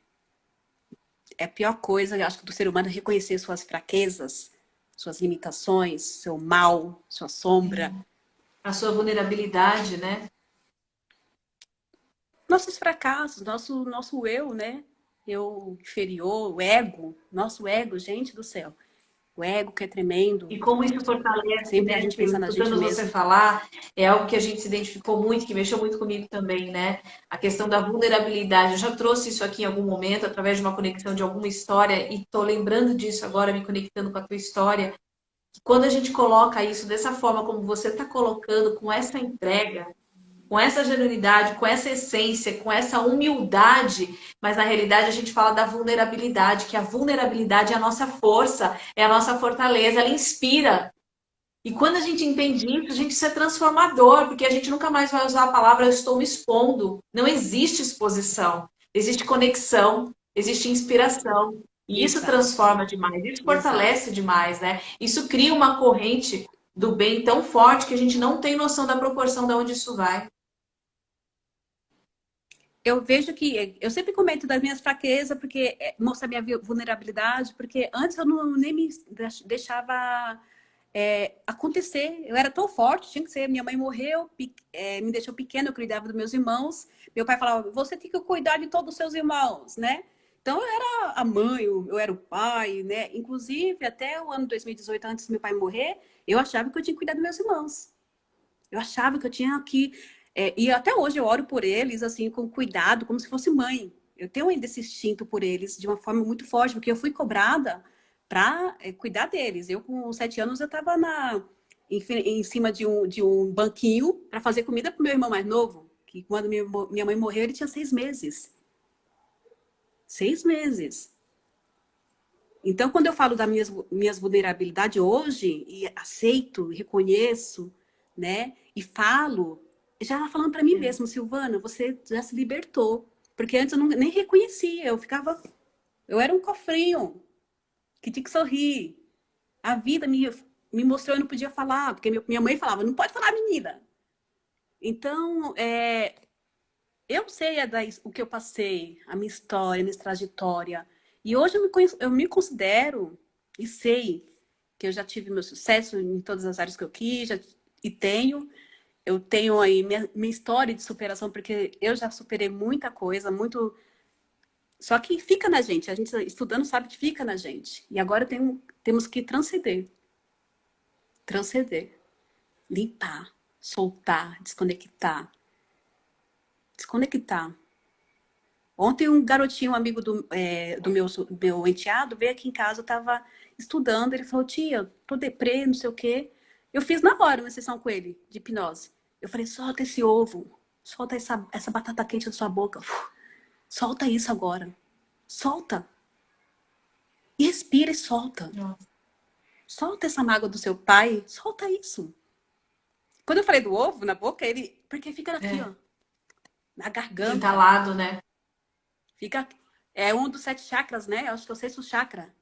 É a pior coisa, eu acho, do ser humano é reconhecer suas fraquezas, suas limitações, seu mal, sua sombra. A sua vulnerabilidade, né? Nossos fracassos, nosso eu, né? Eu inferior, o ego, nosso ego, gente do céu. O ego que é tremendo. E como isso fortalece, Sempre né? a gente pensa na gente Escutando você mesmo. falar, é algo que a gente se identificou muito, que mexeu muito comigo também, né? A questão da vulnerabilidade. Eu já trouxe isso aqui em algum momento, através de uma conexão de alguma história, e tô lembrando disso agora, me conectando com a tua história. Quando a gente coloca isso dessa forma como você está colocando, com essa entrega, com essa genuinidade, com essa essência, com essa humildade, mas na realidade a gente fala da vulnerabilidade, que a vulnerabilidade é a nossa força, é a nossa fortaleza, ela inspira. E quando a gente entende isso, a gente se é transformador, porque a gente nunca mais vai usar a palavra eu estou me expondo. Não existe exposição, existe conexão, existe inspiração. E isso Exato. transforma demais, isso fortalece demais, né? Isso cria uma corrente do bem tão forte que a gente não tem noção da proporção de onde isso vai. Eu vejo que eu sempre comento das minhas fraquezas, porque mostra minha vulnerabilidade, porque antes eu nem me deixava acontecer. Eu era tão forte, tinha que ser. Minha mãe morreu, me deixou pequena, eu cuidava dos meus irmãos. Meu pai falava, você tem que cuidar de todos os seus irmãos, né? Então eu era a mãe, eu era o pai, né? Inclusive, até o ano 2018, antes do meu pai morrer, eu achava que eu tinha que cuidar dos meus irmãos. Eu achava que eu tinha que... e até hoje eu oro por eles, assim, com cuidado, como se fosse mãe. Eu tenho ainda esse instinto por eles de uma forma muito forte, porque eu fui cobrada para cuidar deles. Eu, com 7 anos, eu estava em cima de um banquinho para fazer comida para o meu irmão mais novo, que quando minha mãe morreu, ele tinha 6 meses. 6 meses. Então, quando eu falo das minhas vulnerabilidades hoje, e aceito, reconheço, né? E falo, já falando para mim mesmo, Silvana, você já se libertou. Porque antes eu nem reconhecia, eu era um cofrinho que tinha que sorrir. A vida me mostrou que eu não podia falar, porque minha mãe falava, não pode falar, menina. Então, eu sei o que eu passei, a minha história, a minha trajetória. E hoje eu me considero e sei que eu já tive meu sucesso em todas as áreas que eu quis, e tenho. Eu tenho aí minha história de superação, porque eu já superei muita coisa, muito... Só que fica na gente, a gente estudando sabe que fica na gente. E agora temos que transcender. Transcender. Limpar, soltar, desconectar. Desconectar. Ontem um garotinho, um amigo do meu enteado, veio aqui em casa, eu estava estudando, ele falou, tia, eu tô deprê, não sei o quê. Eu fiz na hora uma sessão com ele, de hipnose. Eu falei, solta esse ovo, solta essa batata quente da sua boca. Solta isso agora. Solta. E respira e solta. Solta essa mágoa do seu pai, solta isso. Quando eu falei do ovo na boca, porque fica aqui, ó. Na garganta. Entalado, né? Fica... É um dos 7 chakras, né? Eu acho que é o 6º chakra.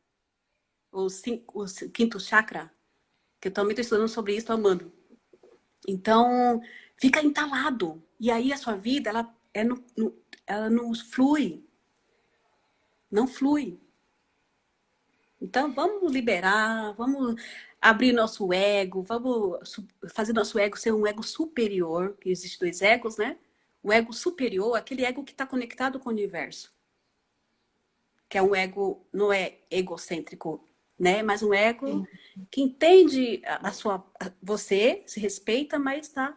O 5º chakra. Que eu também estou estudando sobre isso, tô amando. Então, fica entalado. E aí a sua vida, ela não flui. Não flui. Então, vamos liberar, vamos abrir nosso ego, vamos fazer nosso ego ser um ego superior, que existe 2 egos, né? O ego superior, aquele ego que está conectado com o universo. Que é um ego, não é egocêntrico, né? Mas um ego que entende você, se respeita, mas está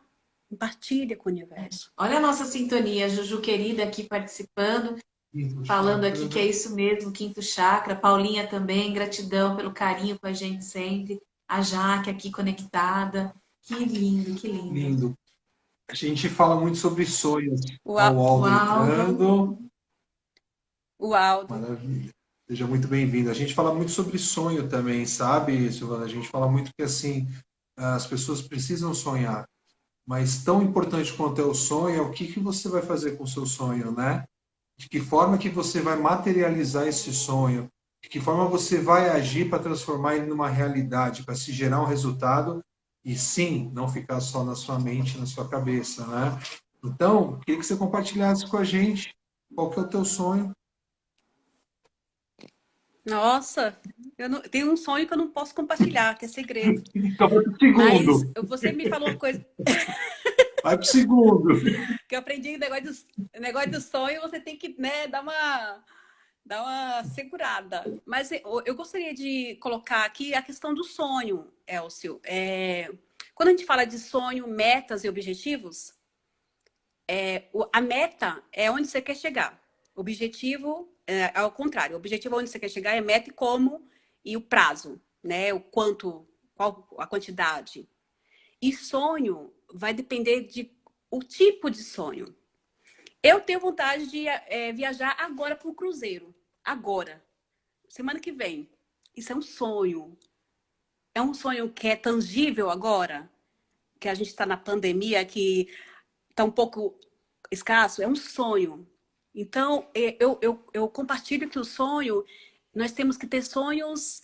em partilha com o universo. Olha a nossa sintonia, Juju querida aqui participando, falando aqui que é isso mesmo, 5º chakra. Paulinha também, gratidão pelo carinho com a gente sempre. A Jaque aqui conectada. Que lindo, que lindo. Lindo. A gente fala muito sobre sonhos. Uau. O Aldo entrando. O Aldo. Maravilha. Seja muito bem-vindo. A gente fala muito sobre sonho também, sabe, Silvana? A gente fala muito que, assim, as pessoas precisam sonhar. Mas tão importante quanto é o sonho é o que você vai fazer com o seu sonho, né? De que forma que você vai materializar esse sonho? de que forma você vai agir para transformar ele numa realidade, para se gerar um resultado e sim, não ficar só na sua mente, na sua cabeça, né? Então, queria que você compartilhasse com a gente qual que é o teu sonho. Nossa, tenho um sonho que eu não posso compartilhar, que é segredo. Então, vai pro Mas segundo. você me falou uma coisa Vai pro segundo. que eu aprendi, negócio do sonho, você tem que, né, dar uma segurada. Mas eu gostaria de colocar aqui a questão do sonho, Elcio. Quando a gente fala de sonho, metas e objetivos, a meta é onde você quer chegar. O objetivo é ao contrário. O objetivo é onde você quer chegar, é meta e como, e o prazo, né? O quanto, qual a quantidade. E sonho vai depender de o tipo de sonho. Eu tenho vontade de viajar agora para um cruzeiro. Agora. Semana que vem. Isso é um sonho. É um sonho que é tangível agora, que a gente está na pandemia, que está um pouco escasso. É um sonho. Então, eu compartilho que o sonho, nós temos que ter sonhos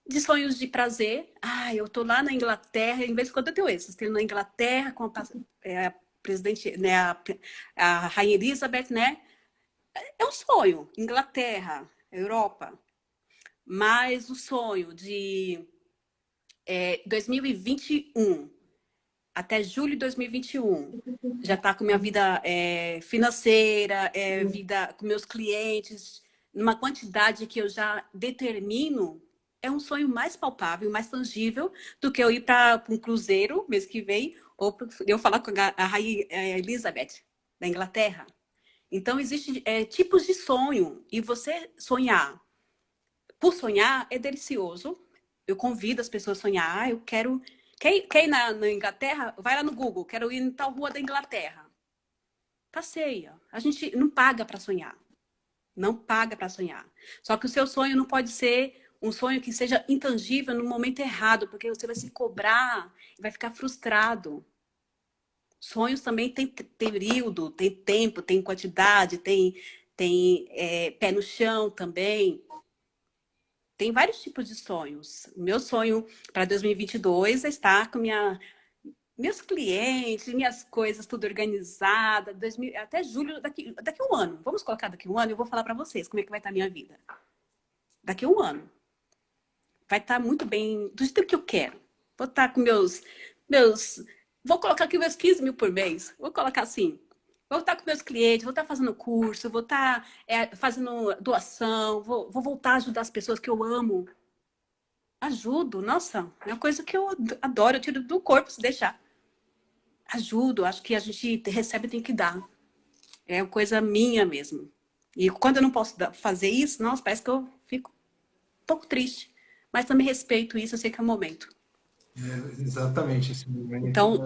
de prazer. Ah, eu tô lá na Inglaterra, em vez de quando eu tenho esse, estou na Inglaterra com a presidente, né, a Rainha Elizabeth, né? É um sonho, Inglaterra, Europa. Mas o sonho de 2021 até julho de 2021, já está com minha vida financeira, vida com meus clientes, numa quantidade que eu já determino, é um sonho mais palpável, mais tangível do que eu ir para um cruzeiro mês que vem, ou eu falar com a Rainha Elizabeth, da Inglaterra. Então, existem tipos de sonho, e você sonhar por sonhar é delicioso. Eu convido as pessoas a sonhar. Ah, eu quero... Quer ir na Inglaterra? Vai lá no Google. Quero ir em tal rua da Inglaterra. Passeia. A gente não paga para sonhar. Não paga para sonhar. Só que o seu sonho não pode ser um sonho que seja intangível no momento errado, porque você vai se cobrar e vai ficar frustrado. Sonhos também tem período, tem tempo, tem quantidade, tem pé no chão também. Tem vários tipos de sonhos. O meu sonho para 2022 é estar com meus clientes, minhas coisas tudo organizada, até julho, daqui um ano. Vamos colocar daqui um ano, eu vou falar para vocês como é que vai estar a minha vida. Daqui um ano. Vai estar muito bem, do jeito que eu quero. Vou estar com vou colocar aqui meus 15 mil por mês. Vou colocar assim. Vou estar com meus clientes, vou estar fazendo curso, vou estar fazendo doação, vou voltar a ajudar as pessoas que eu amo. Ajudo, nossa, é uma coisa que eu adoro, eu tiro do corpo se deixar. Ajudo, acho que a gente recebe e tem que dar. É uma coisa minha mesmo. E quando eu não posso fazer isso, nossa, parece que eu fico um pouco triste. Mas também respeito isso, eu sei que é o momento. Exatamente, esse momento. Então,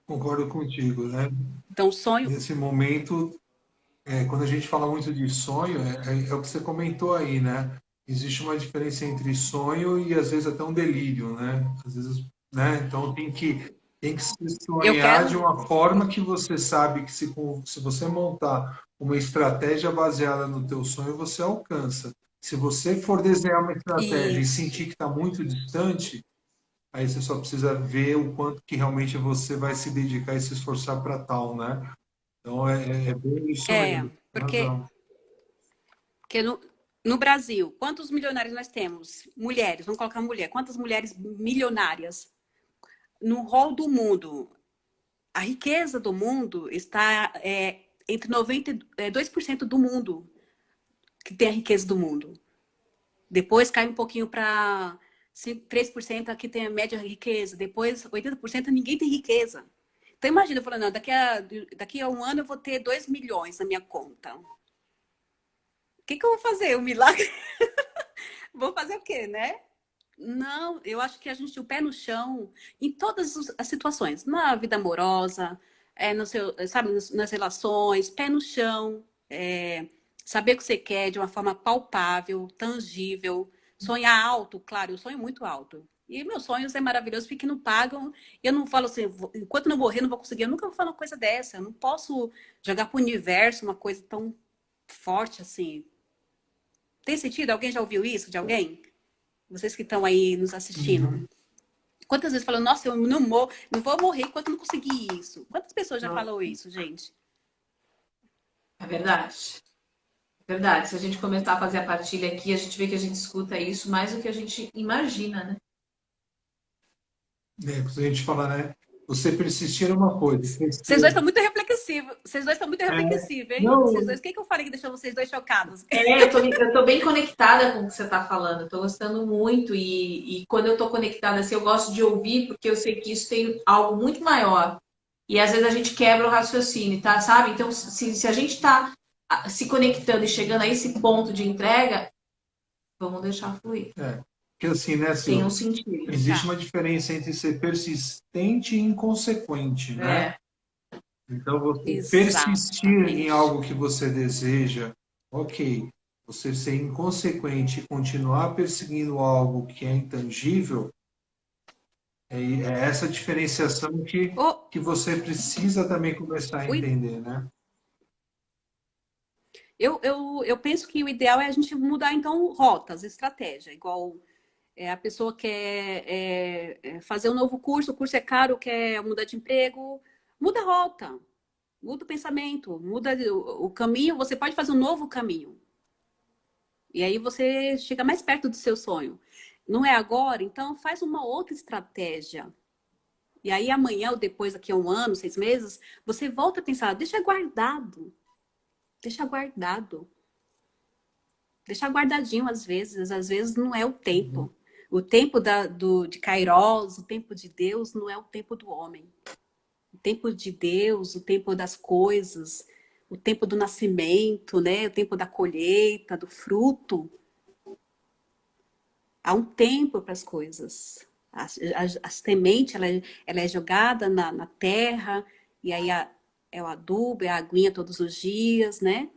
Concordo contigo, né? Então, o sonho... Nesse momento, quando a gente fala muito de sonho, é o que você comentou aí, né? Existe uma diferença entre sonho e, às vezes, até um delírio, né? Às vezes, né? Então, tem que se sonhar de uma forma que você sabe que se você montar uma estratégia baseada no teu sonho, você alcança. Se você for desenhar uma estratégia e sentir que está muito distante, aí você só precisa ver o quanto que realmente você vai se dedicar e se esforçar para tal, né? Então, é bem isso mesmo. Porque no Brasil, quantos milionários nós temos? Mulheres, vamos colocar mulher. Quantas mulheres milionárias? No rol do mundo, a riqueza do mundo está entre 92% do mundo que tem a riqueza do mundo. Depois cai um pouquinho para 3% aqui tem a média riqueza. Depois, 80% ninguém tem riqueza. Então, imagina, eu falando, não, daqui a um ano eu vou ter 2 milhões na minha conta. O que eu vou fazer? Um milagre? Vou fazer o quê, né? Não, eu acho que a gente, o pé no chão, em todas as situações, na vida amorosa, sabe, nas relações, pé no chão, saber o que você quer de uma forma palpável, tangível, sonhar alto, claro, eu sonho muito alto. E meus sonhos é maravilhoso, porque não pagam. Eu não falo assim, enquanto não morrer, não vou conseguir. Eu nunca vou falar uma coisa dessa. Eu não posso jogar para o universo uma coisa tão forte assim. Tem sentido? Alguém já ouviu isso de alguém? Vocês que estão aí nos assistindo. Quantas vezes falam, nossa, eu não vou morrer enquanto não conseguir isso. Quantas pessoas já falam isso, gente? É verdade. É verdade. Se a gente começar a fazer a partilha aqui, a gente vê que a gente escuta isso mais do que a gente imagina, né? Quando a gente fala, né? Você persistir é uma coisa. Vocês dois estão muito reflexivos. Vocês dois estão muito reflexivos, hein? Não, Vocês dois, o que eu falei que deixou vocês dois chocados? Eu tô bem conectada com o que você tá falando. Eu tô gostando muito. E quando eu tô conectada assim, eu gosto de ouvir, porque eu sei que isso tem algo muito maior. E às vezes a gente quebra o raciocínio, tá? Sabe? Então, se a gente tá se conectando e chegando a esse ponto de entrega, vamos deixar fluir. Porque assim, né, Tem Silvia? um sentido. Existe uma diferença entre ser persistente e inconsequente, né? Então, você persistir em algo que você deseja, ok. Você ser inconsequente e continuar perseguindo algo que é intangível, é essa diferenciação que você precisa também começar a entender, né? Eu penso que o ideal é a gente mudar, então, rotas, estratégia. Igual a pessoa quer fazer um novo curso, o curso é caro, quer mudar de emprego, muda a rota, muda o pensamento, muda o caminho, você pode fazer um novo caminho. E aí você chega mais perto do seu sonho. Não é agora? Então faz uma outra estratégia. E aí amanhã ou depois, daqui a 1 ano, 6 meses, você volta a pensar, deixa guardado. Deixa guardado. Deixa guardadinho às vezes não é o tempo. O tempo de Kairos, o tempo de Deus, não é o tempo do homem. O tempo de Deus, o tempo das coisas, o tempo do nascimento, né? O tempo da colheita, do fruto. Há um tempo para as coisas. A semente ela é jogada na terra, e aí é o adubo, é a aguinha todos os dias, né?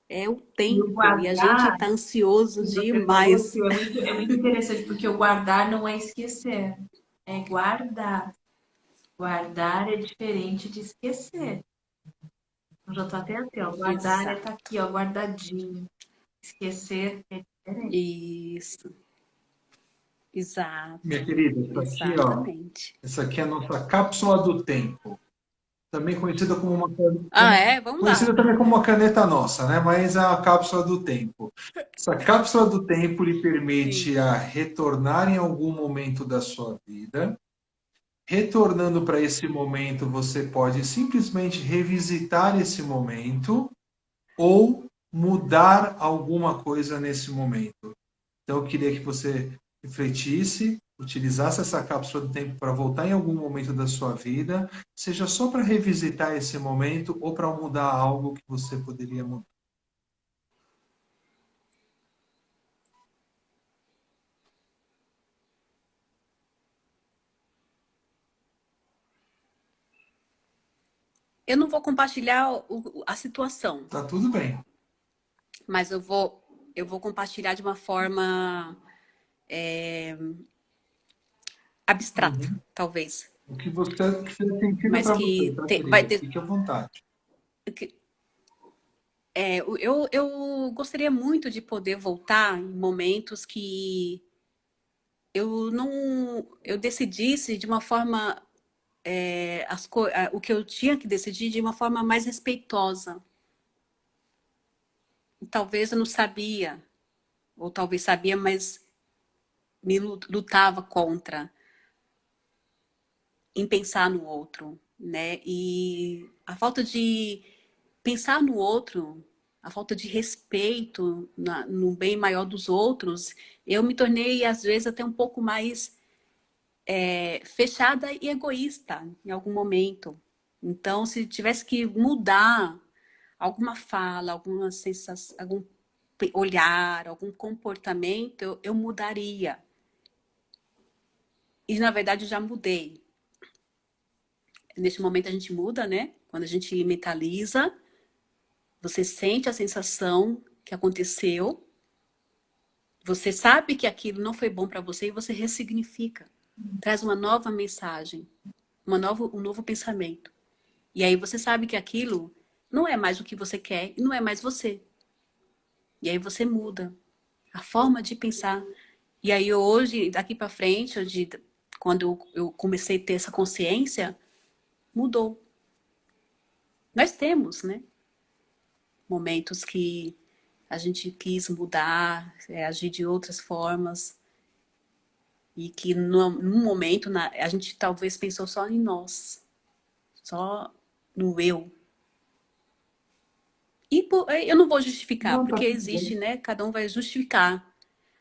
É o tempo, e a gente está ansioso demais. É muito interessante, porque o guardar não é esquecer, é guardar. Guardar é diferente de esquecer. Eu já tô até assim, ó. Guardar é tá aqui, ó, guardadinho. Esquecer é diferente. Isso. Exato. Minha querida, Exatamente. Essa aqui é a nossa cápsula do tempo. Também conhecida como uma Vamos conhecida lá. também como uma caneta nossa, né? Mas é a cápsula do tempo. Essa cápsula do tempo lhe permite a retornar em algum momento da sua vida. Retornando para esse momento, você pode simplesmente revisitar esse momento ou mudar alguma coisa nesse momento. Então, eu queria que você refletisse, utilizasse essa cápsula do tempo para voltar em algum momento da sua vida, seja só para revisitar esse momento ou para mudar algo que você poderia mudar. Eu não vou compartilhar a situação. Tá tudo bem. Mas eu vou compartilhar de uma forma abstrata, talvez. O que você tem sentido Mas para que você, tá, vai querida? ter. Fique à vontade. Eu gostaria muito de poder voltar em momentos que eu decidisse de uma forma o que eu tinha que decidir de uma forma mais respeitosa. E talvez eu não sabia, ou talvez sabia, mas me lutava contra em pensar no outro, né? E a falta de pensar no outro, a falta de respeito no bem maior dos outros, eu me tornei, às vezes, até um pouco mais fechada e egoísta em algum momento. Então, se tivesse que mudar alguma fala, alguma sensação, algum olhar, algum comportamento, eu mudaria. E, na verdade, eu já mudei. Neste momento, a gente muda, né? Quando a gente mentaliza, você sente a sensação que aconteceu, você sabe que aquilo não foi bom para você e você ressignifica. Traz uma nova mensagem, um novo pensamento. E aí você sabe que aquilo não é mais o que você quer e não é mais você. E aí você muda a forma de pensar. E aí hoje, daqui para frente, quando eu comecei a ter essa consciência, mudou. Nós temos, né? Momentos que a gente quis mudar, agir de outras formas. E que num momento a gente talvez pensou só em nós. Só no eu. E eu não vou justificar, Não, tá porque tudo existe, bem. né? Cada um vai justificar.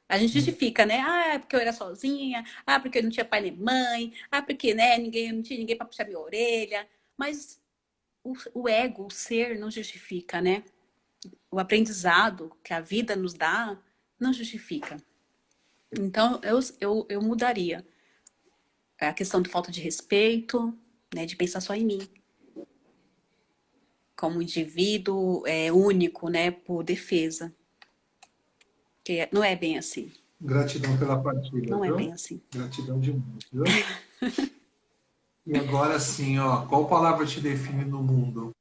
A gente justifica, né? Ah, é porque eu era sozinha. Ah, porque eu não tinha pai nem mãe. Ah, porque, né, não tinha ninguém para puxar minha orelha. Mas o ego, o ser, não justifica, né? O aprendizado que a vida nos dá não justifica. Então, eu mudaria a questão de falta de respeito, né? De pensar só em mim. Como indivíduo único, né? Por defesa. Que não é bem assim. Gratidão pela partilha, Não é bem viu? assim. Gratidão demais, viu? E agora sim, ó, qual palavra te define no mundo?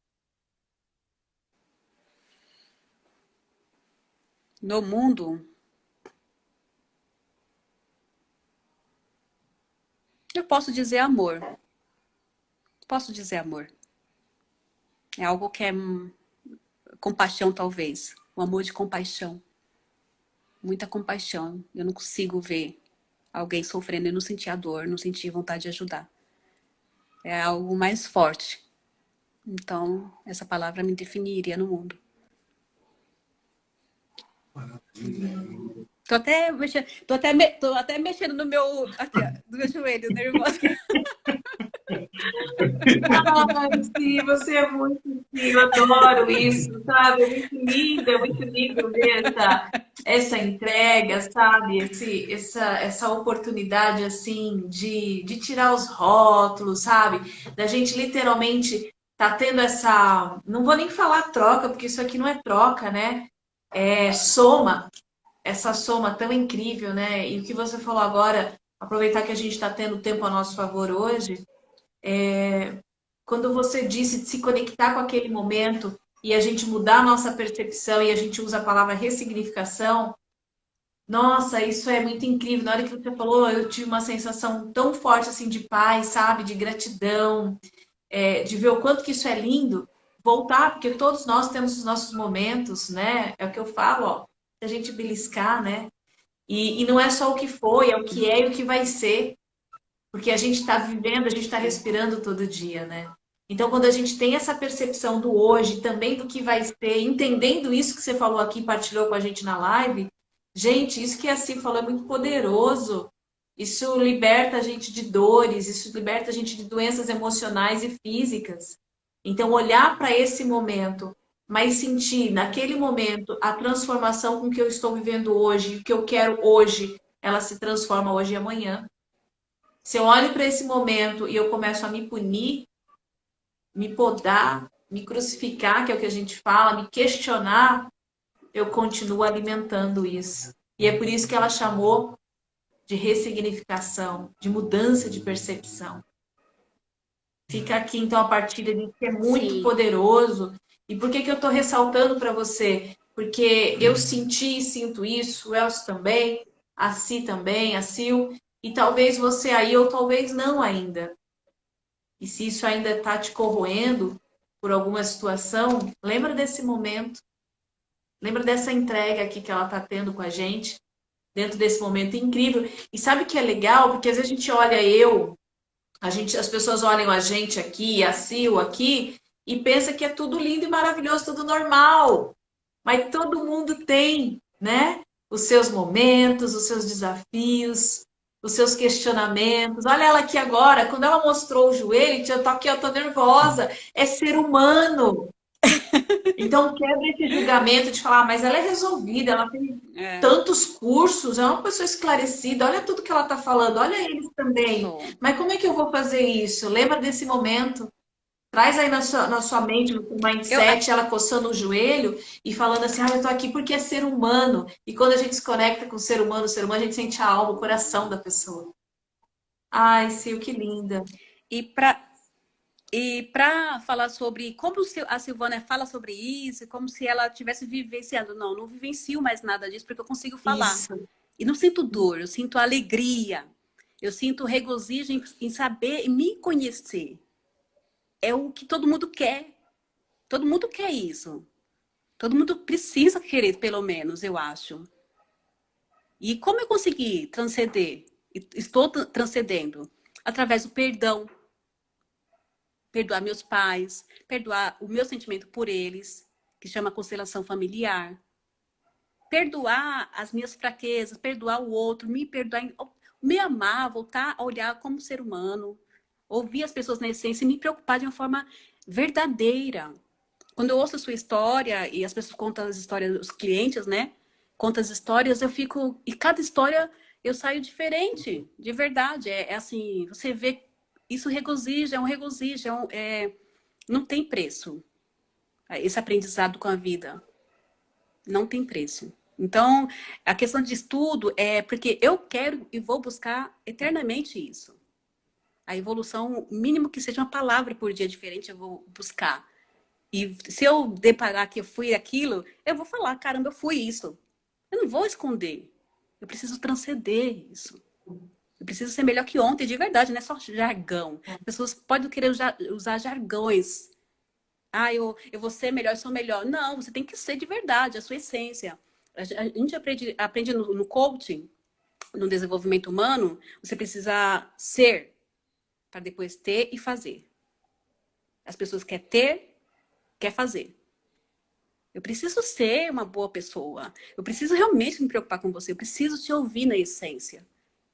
No mundo, eu posso dizer amor. Posso dizer amor. É algo que é compaixão, talvez. Um amor de compaixão. Muita compaixão. Eu não consigo ver alguém sofrendo e não sentir a dor, não sentir vontade de ajudar. É algo mais forte. Então, essa palavra me definiria no mundo. Maravilha. Tô até mexendo no meu, aqui, ó, no meu joelho, nervosa. Ai, sim, você é muito, sim, eu adoro isso, sabe? É muito lindo ver essa entrega, sabe? Essa oportunidade, assim, de tirar os rótulos, sabe? Da gente literalmente tá tendo essa, não vou nem falar troca, porque isso aqui não é troca, né? É soma, essa soma tão incrível, né? E o que você falou agora, aproveitar que a gente está tendo tempo a nosso favor hoje, quando você disse de se conectar com aquele momento e a gente mudar a nossa percepção e a gente usa a palavra ressignificação, nossa, isso é muito incrível. Na hora que você falou, eu tive uma sensação tão forte assim de paz, sabe, de gratidão, de ver o quanto que isso é lindo. Voltar, porque todos nós temos os nossos momentos, né? É o que eu falo, ó, se a gente beliscar, né? E não é só o que foi, é o que é e o que vai ser. Porque a gente está vivendo, a gente está respirando todo dia, né? Então, quando a gente tem essa percepção do hoje, também do que vai ser, entendendo isso que você falou aqui, partilhou com a gente na live, gente, isso que a Si falou é muito poderoso. Isso liberta a gente de dores, isso liberta a gente de doenças emocionais e físicas. Então, olhar para esse momento, mas sentir naquele momento a transformação com que eu estou vivendo hoje, o que eu quero hoje, ela se transforma hoje e amanhã. Se eu olho para esse momento e eu começo a me punir, me podar, me crucificar, que é o que a gente fala, me questionar, eu continuo alimentando isso. E é por isso que ela chamou de ressignificação, de mudança de percepção. Fica aqui então a partilha de que é muito Sim, poderoso. E por que eu estou ressaltando para você? Porque eu senti e sinto isso, o Elcio também, a Si também, a Sil, e talvez você aí ou talvez não ainda. E se isso ainda está te corroendo por alguma situação, lembra desse momento, lembra dessa entrega aqui que ela está tendo com a gente, dentro desse momento incrível. E sabe o que é legal? Porque às vezes a gente olha as pessoas olham a gente aqui, a Sil aqui, e pensa que é tudo lindo e maravilhoso, tudo normal. Mas todo mundo tem, né? Os seus momentos, os seus desafios, os seus questionamentos. Olha ela aqui agora, quando ela mostrou o joelho, eu tô aqui, eu tô nervosa. É ser humano. Então quebra esse julgamento de falar, mas ela é resolvida, ela tem é, tantos cursos, é uma pessoa esclarecida, olha tudo que ela está falando, olha eles também. sou. Mas como é que eu vou fazer isso? Lembra desse momento? Traz aí na sua mente, no seu Eu, mindset, ela coçando o joelho e falando assim, ah, eu tô aqui porque é ser humano. E quando a gente se conecta com o ser humano, a gente sente a alma, o coração da pessoa. Ai, Sil, que linda. e para E para falar sobre como a Silvana fala sobre isso, como se ela tivesse vivenciado. Não, não vivencio mais nada disso, porque eu consigo falar. Isso. E não sinto dor, eu sinto alegria. Eu sinto regozijo em saber e me conhecer. É o que todo mundo quer. Todo mundo quer isso. Todo mundo precisa querer, pelo menos, eu acho. E como eu consegui transcender? Estou transcendendo através do perdão. Perdoar meus pais, perdoar o meu sentimento por eles, que chama constelação familiar. Perdoar as minhas fraquezas, perdoar o outro, me perdoar, me amar, voltar a olhar como ser humano, ouvir as pessoas na essência e me preocupar de uma forma verdadeira. Quando eu ouço a sua história e as pessoas contam as histórias, os clientes, né? Contam as histórias, eu fico... E cada história eu saio diferente, de verdade. É assim, você vê... Isso regozija, é um regozijo, não tem preço. Esse aprendizado com a vida. Não tem preço. Então, a questão de estudo é porque eu quero e vou buscar eternamente isso. A evolução, o mínimo que seja uma palavra por dia diferente, eu vou buscar. E se eu deparar que eu fui aquilo, eu vou falar, caramba, eu fui isso. Eu não vou esconder. Eu preciso transcender isso. Eu preciso ser melhor que ontem, de verdade, não é só jargão. As pessoas podem querer usar jargões. Ah, eu vou ser melhor, eu sou melhor. Não, você tem que ser de verdade, a sua essência. A gente aprende no coaching, no desenvolvimento humano, você precisa ser para depois ter e fazer. As pessoas querem ter, quer fazer. Eu preciso ser uma boa pessoa. Eu preciso realmente me preocupar com você. Eu preciso te ouvir na essência.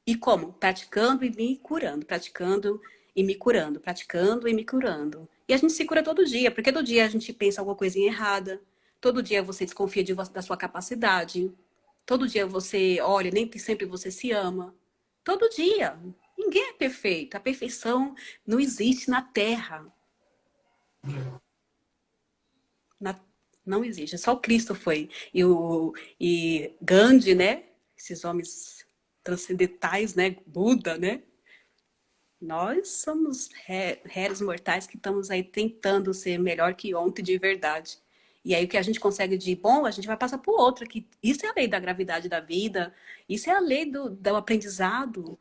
E como? Praticando e me curando. Praticando e me curando. Praticando e me curando. E a gente se cura todo dia. Porque todo dia a gente pensa alguma coisinha errada. Todo dia você desconfia da sua capacidade. Todo dia você olha, nem sempre você se ama. Todo dia. Ninguém é perfeito. A perfeição não existe na Terra. Não existe. Só o Cristo foi. E Gandhi, né? Esses homens transcendentais, né? Buda, né? Nós somos réis mortais que estamos aí tentando ser melhor que ontem de verdade. E aí o que a gente consegue de bom, a gente vai passar para o outro. Que isso é a lei da gravidade da vida. Isso é a lei do aprendizado.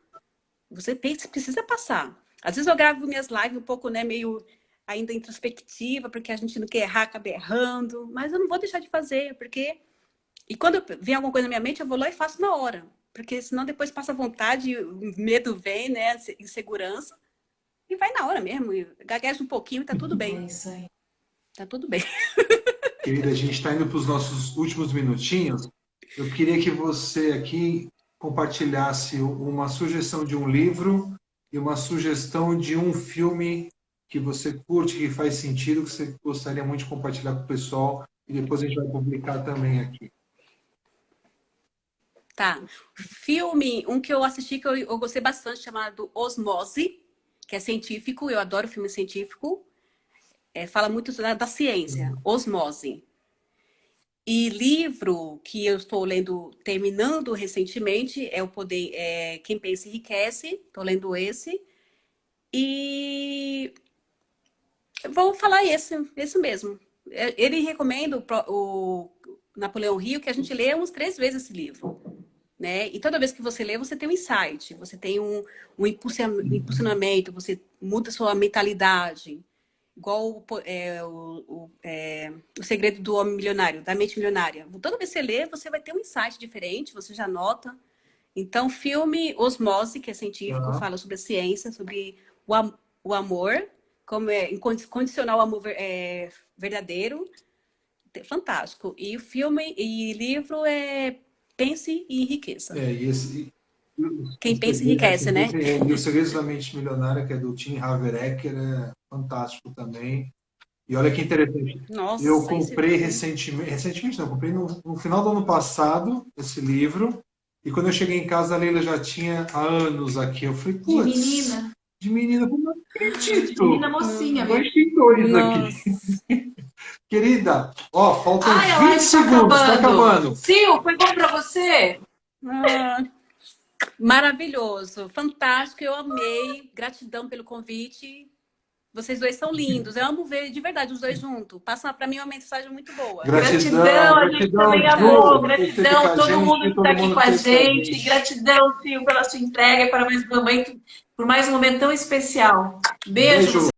Você precisa passar. Às vezes eu gravo minhas lives um pouco, né, meio ainda introspectiva, porque a gente não quer errar, acaba errando. Mas eu não vou deixar de fazer, porque... E quando vem alguma coisa na minha mente, eu vou lá e faço na hora. Porque senão depois passa vontade, o medo vem, né, insegurança. E vai na hora mesmo. Gagueja um pouquinho e tá tudo bem. É isso aí. Tá tudo bem. Querida, a gente está indo para os nossos últimos minutinhos. Eu queria que você aqui compartilhasse uma sugestão de um livro e uma sugestão de um filme que você curte, que faz sentido, que você gostaria muito de compartilhar com o pessoal, e depois a gente vai publicar também aqui. Tá. Filme, um que eu assisti que eu gostei bastante, chamado Osmose, que é científico, eu adoro filme científico. Fala muito da ciência, Osmose. E livro que eu estou lendo, terminando recentemente, é o Poder, Quem Pensa Enriquece. Estou lendo esse. E vou falar esse mesmo. Ele recomenda o Napoleão Hill que a gente lê uns 3 vezes esse livro. Né? E toda vez que você lê, você tem um insight, você tem um impulsionamento, você muda sua mentalidade. Igual o Segredo do Homem Milionário, da Mente Milionária. Toda vez que você lê, você vai ter um insight diferente, você já nota. Então, filme Osmose, que é científico, fala sobre a ciência, sobre o amor, como é incondicional, o amor verdadeiro. Fantástico. E o filme e livro é Pense e Enriqueça. Quem pensa enriquece, né? E O Segredo da Mente Milionária, que é do Tim Haver-Eker, é fantástico também. E olha que interessante. Nossa, eu comprei recentemente não, comprei no final do ano passado esse livro, e quando eu cheguei em casa, a Leila já tinha há anos aqui. Eu falei, putz, de menina, como eu acredito? De menina mocinha, eu achei 2 aqui. Querida, ó, faltam 20 segundos, tá acabando. Sil, foi bom pra você? Maravilhoso, fantástico, eu amei. Gratidão pelo convite. Vocês dois são lindos. Eu amo ver de verdade os dois juntos. Passa para mim uma mensagem muito boa. Gratidão, a gente também amou. Gratidão, todo mundo que está aqui com a gente. Gratidão, Fio, pela sua entrega, por mais um momento tão especial. Beijo.